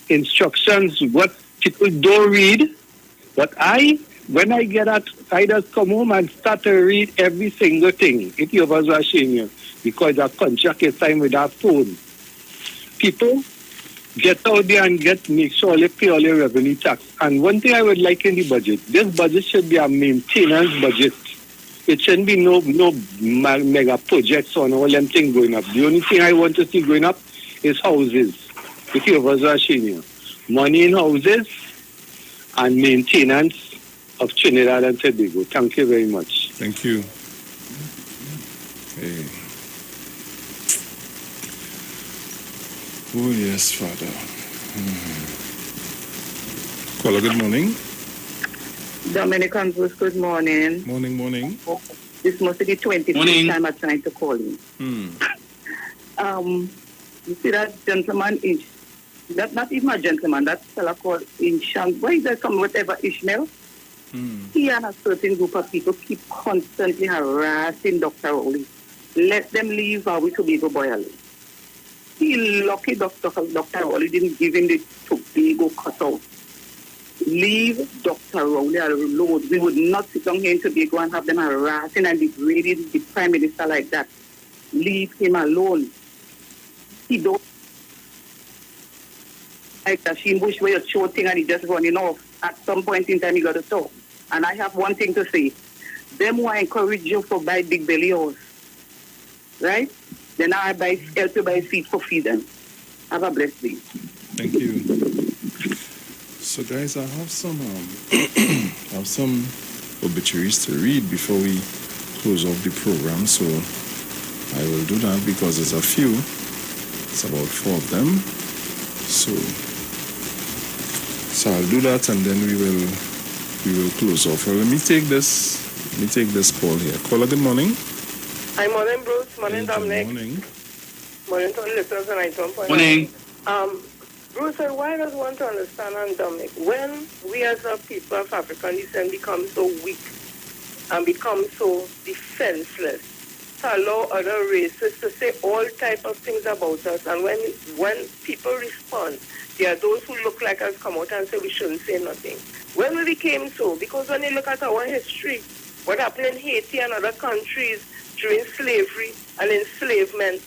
instructions, what people don't read. But when I get out, I just come home and start to read every single thing. If you was watching you, because a contract is signed with that phone. People, get out there and make sure you pay all your revenue tax. And one thing I would like in the budget, this budget should be a maintenance budget. It shouldn't be no mega projects on all them things going up. The only thing I want to see going up is houses. If you was watching you, money in houses and maintenance of Trinidad and Tobago. Thank you very much.
Thank you. Hey. Oh, yes, Father. Caller, good morning.
Dominic and Bruce, good morning.
Morning.
This must be the 25th time I'm trying to call you. You see that gentleman, not even a gentleman, that fella called Inshan, why is there some whatever Ishmael? He and a certain group of people keep constantly harassing Dr. Rowley. Let them leave we Tobago boy. He lucky Dr. Rowley didn't give him the Tobago cutout. Leave Dr. Rowley alone. We would not sit down here in Tobago and have them harassing and degrading the Prime Minister like that. Leave him alone. He don't like the Sheen Bush where you're shorting and he just running off. At some point in time, he got to talk. And I have one thing to say. Them who encourage you to buy big belly horse, right? Then I help you buy feed for feed them.
Have a blessed day.
Thank you. So, guys, I have some obituaries to read before we close off the program. So, I will do that because there's a few. It's about 4 of them. So I'll do that, and then we will close off. Well, let me take this call here. Caller, good morning.
Hi, morning, Bruce. Morning, Dominic.
Good morning.
Morning to the listeners and I don't point
Morning.
Bruce, I just want to understand, and Dominic, when we as a people of African descent become so weak and become so defenseless to allow other races to say all type of things about us, and when people respond, there are those who look like us come out and say we shouldn't say nothing. When we became so, because when you look at our history, what happened in Haiti and other countries during slavery and enslavement,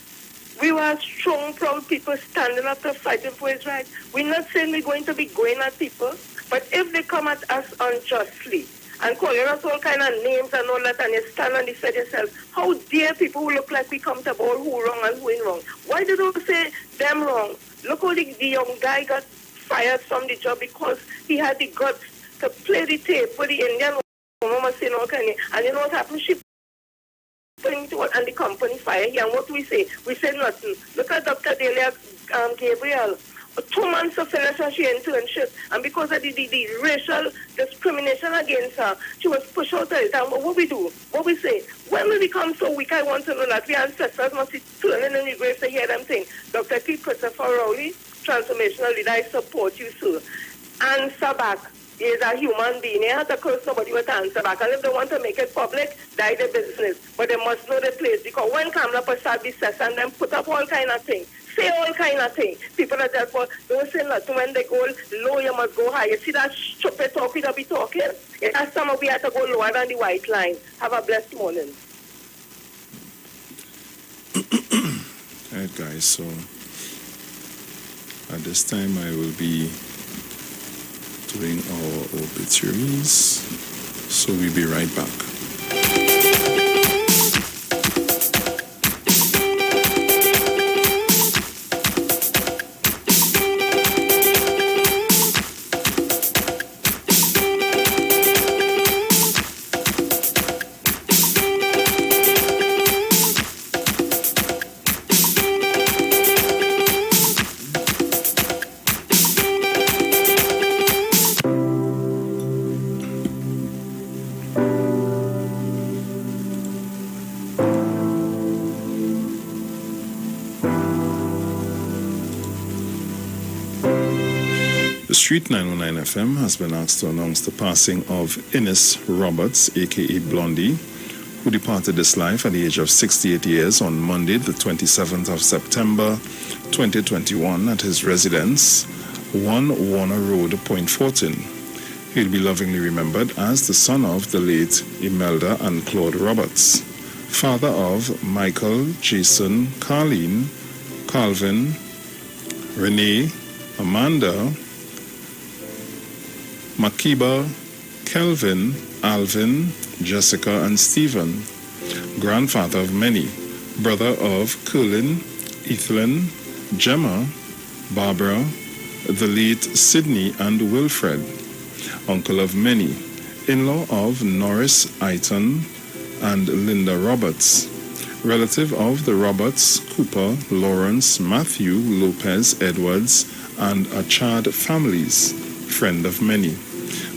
we were strong, proud people standing up to fighting for his rights. We're not saying we're going to be going at people, but if they come at us unjustly and calling us all kind of names and all that, and you stand and defend yourself, how dare people who look like we come to about who wrong and who ain't wrong? Why do you say them wrong? Look how the young guy got fired from the job because he had the guts to play the tape for the Indian woman saying all kind of, and you know what happened? She putting to it and the company fire here. And what we say? We say nothing. Look at Dr. Delia Gabriel. 2 months to finish her internship, and because of the racial discrimination against her, she was pushed out of it. And what we do? What we say? When we become so weak, I want to know that we ancestors must be turning in the grave to hear them think. Dr. T. Christopher Rowley, transformational leader, I support you, sir. Answer back. He is a human being. He has to curse nobody with answer back. And if they want to make it public, die the business. But they must know the place. Because when Kamala Prasad be says and them put up all kind of things, say all kind of things. People are just don't say nothing. When they go low, you must go high. You see that stupid talk we be talking? It has some of we have to go lower than the white line. Have a blessed morning.
All right, guys. So at this time, I will be doing our obituaries. So we'll be right back. Street 909 FM has been asked to announce the passing of Ines Roberts, aka Blondie, who departed this life at the age of 68 years on Monday, the 27th of September 2021 at his residence, 1 Warner Road, Point Fortin. He'll be lovingly remembered as the son of the late Imelda and Claude Roberts, father of Michael, Jason, Carleen, Calvin, Renee, Amanda, Makiba, Kelvin, Alvin, Jessica, and Stephen, grandfather of many, brother of Curlin, Ethelyn, Gemma, Barbara, the late Sidney and Wilfred, uncle of many, in-law of Norris Aiton and Linda Roberts, relative of the Roberts, Cooper, Lawrence, Matthew, Lopez, Edwards, and Achard families, friend of many.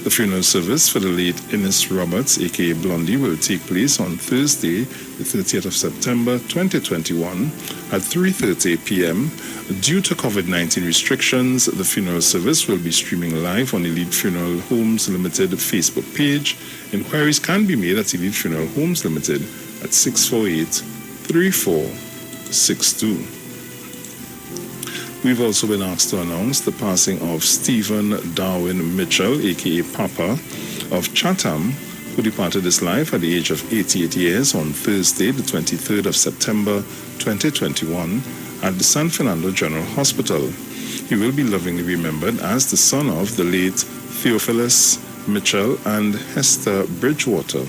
The funeral service for the late Ines Roberts, aka Blondie, will take place on Thursday, the 30th of September 2021 at 3:30 p.m. Due to COVID-19 restrictions, the funeral service will be streaming live on Elite Funeral Homes Limited Facebook page. Inquiries can be made at Elite Funeral Homes Limited at 648-3462. We've also been asked to announce the passing of Stephen Darwin Mitchell, aka Papa, of Chatham, who departed this life at the age of 88 years on Thursday, the 23rd of September 2021 at the San Fernando General Hospital. He will be lovingly remembered as the son of the late Theophilus Mitchell and Hester Bridgewater,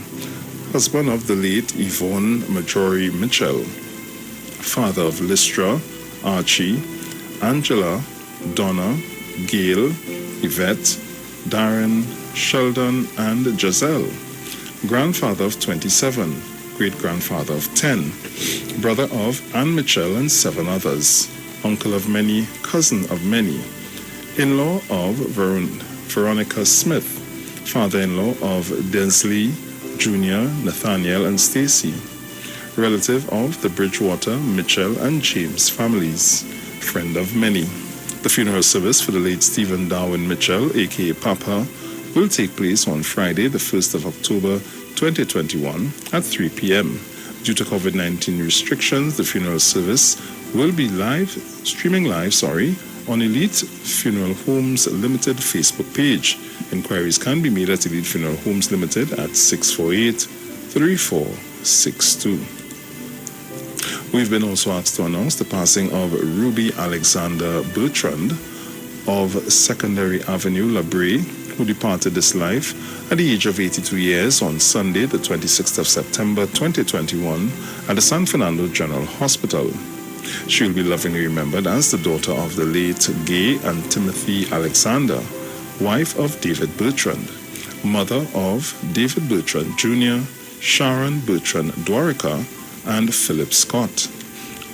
husband of the late Yvonne Majori Mitchell, father of Lystra, Archie, Angela, Donna, Gail, Yvette, Darren, Sheldon, and Giselle. Grandfather of 27, great-grandfather of 10, brother of Ann Mitchell and 7 others, uncle of many, cousin of many, in-law of Veronica Smith, father-in-law of Densley, Jr., Nathaniel, and Stacy, relative of the Bridgewater, Mitchell, and James families, friend of many. The funeral service for the late Stephen Darwin Mitchell, a.k.a. Papa, will take place on Friday, the 1st of October, 2021 at 3 p.m. Due to COVID-19 restrictions, the funeral service will be streaming live on Elite Funeral Homes Limited Facebook page. Inquiries can be made at Elite Funeral Homes Limited at 648-3462. We've been also asked to announce the passing of Ruby Alexander Bertrand of Secondary Avenue, La Brea, who departed this life at the age of 82 years on Sunday, the 26th of September 2021 at the San Fernando General Hospital. She will be lovingly remembered as the daughter of the late Gay and Timothy Alexander, wife of David Bertrand, mother of David Bertrand Jr., Sharon Bertrand Dwarica, and Philip Scott,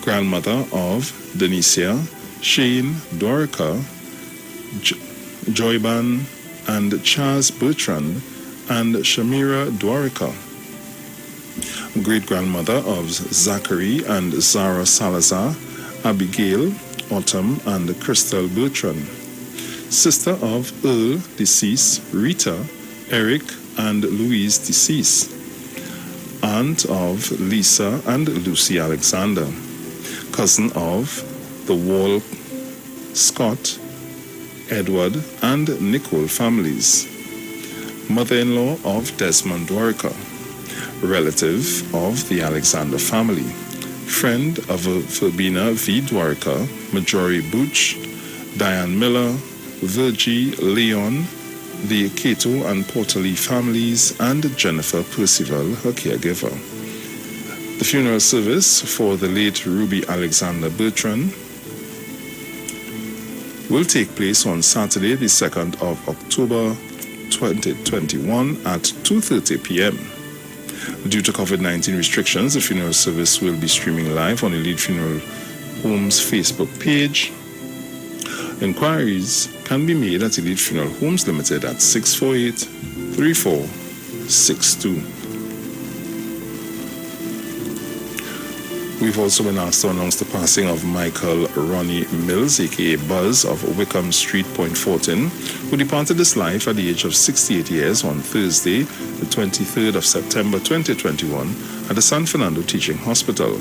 grandmother of Denicia, Shane Dwarica, Joyban, and Charles Bertrand, and Shamira Dwarica, great-grandmother of Zachary and Zara Salazar, Abigail, Autumn, and Crystal Bertrand, sister of Earl, deceased, Rita, Eric, and Louise, deceased, aunt of Lisa and Lucy Alexander, cousin of the Wall, Scott, Edward, and Nicole families, mother-in-law of Desmond Dwarica, relative of the Alexander family, friend of Verbena V. Dwarica, Marjorie Booch, Diane Miller, Virgie Leon, the Cato and Porterly families, and Jennifer Percival, her caregiver. The funeral service for the late Ruby Alexander Bertrand will take place on Saturday, the 2nd of October 2021 at 2:30 p.m. Due to COVID-19 restrictions, the funeral service will be streaming live on Elite Funeral Homes Facebook page. Inquiries can be made at Elite Funeral Homes Limited at 648-3462. We've also been asked to announce the passing of Michael Ronnie Mills, a.k.a. Buzz, of Wickham Street, Point Fortin, who departed this life at the age of 68 years on Thursday, the 23rd of September 2021, at the San Fernando Teaching Hospital.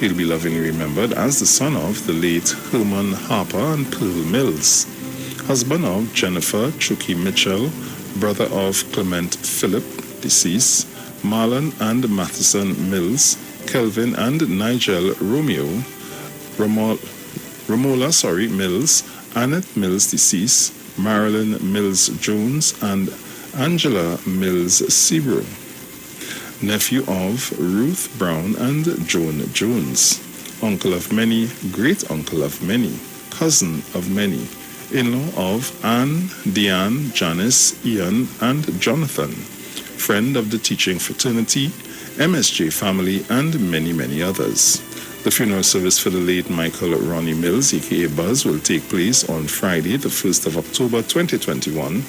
He'll be lovingly remembered as the son of the late Herman Harper and Pearl Mills, husband of Jennifer Chucky Mitchell, brother of Clement Philip, deceased, Marlon and Matheson Mills, Kelvin and Nigel Romeo, Romola Mills, Annette Mills, deceased, Marilyn Mills Jones, and Angela Mills Sebro, nephew of Ruth Brown and Joan Jones, uncle of many, great-uncle of many, cousin of many, in-law of Anne, Deanne, Janice, Ian, and Jonathan, friend of the teaching fraternity, MSJ family, and many, many others. The funeral service for the late Michael Ronnie Mills, a.k.a. Buzz, will take place on Friday, the 1st of October 2021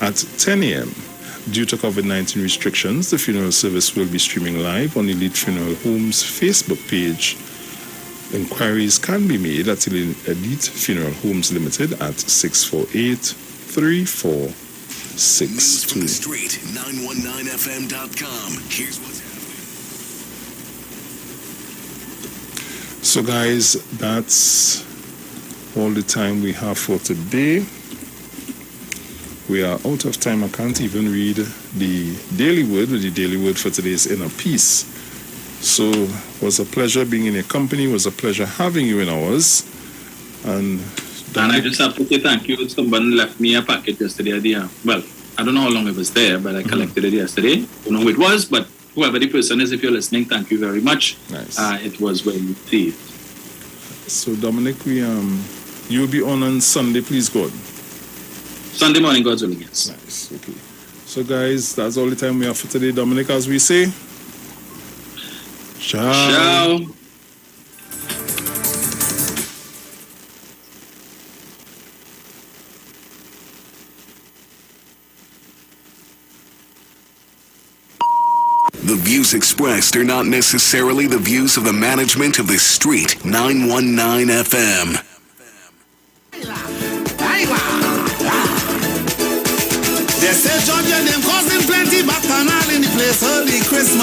at 10 a.m. Due to COVID-19 restrictions, the funeral service will be streaming live on Elite Funeral Homes Facebook page. Inquiries can be made at Elite Funeral Homes Limited at 648-3462.
News from the street, 919fm.com. Here's what's happening.
So guys, that's all the time we have for today. We are out of time. I can't even read the daily word. The daily word for today is inner peace. So it was a pleasure being in your company. It was a pleasure having you in ours. And
I just have to say thank you. Someone left me a packet yesterday. Well, I don't know how long it was there, but I collected it yesterday. I don't know who it was, but whoever the person is, if you're listening, thank you very much.
Nice.
It was well received.
So Dominic, we You'll be on Sunday, please, God.
Sunday morning, God's willing, yes.
Nice, okay. So, guys, that's all the time we have for today. Dominic, as we say, ciao.
Ciao.
The views expressed are not necessarily the views of the management of the Street 919 FM.
They say John your name causing plenty bacchanal in the place early Christmas.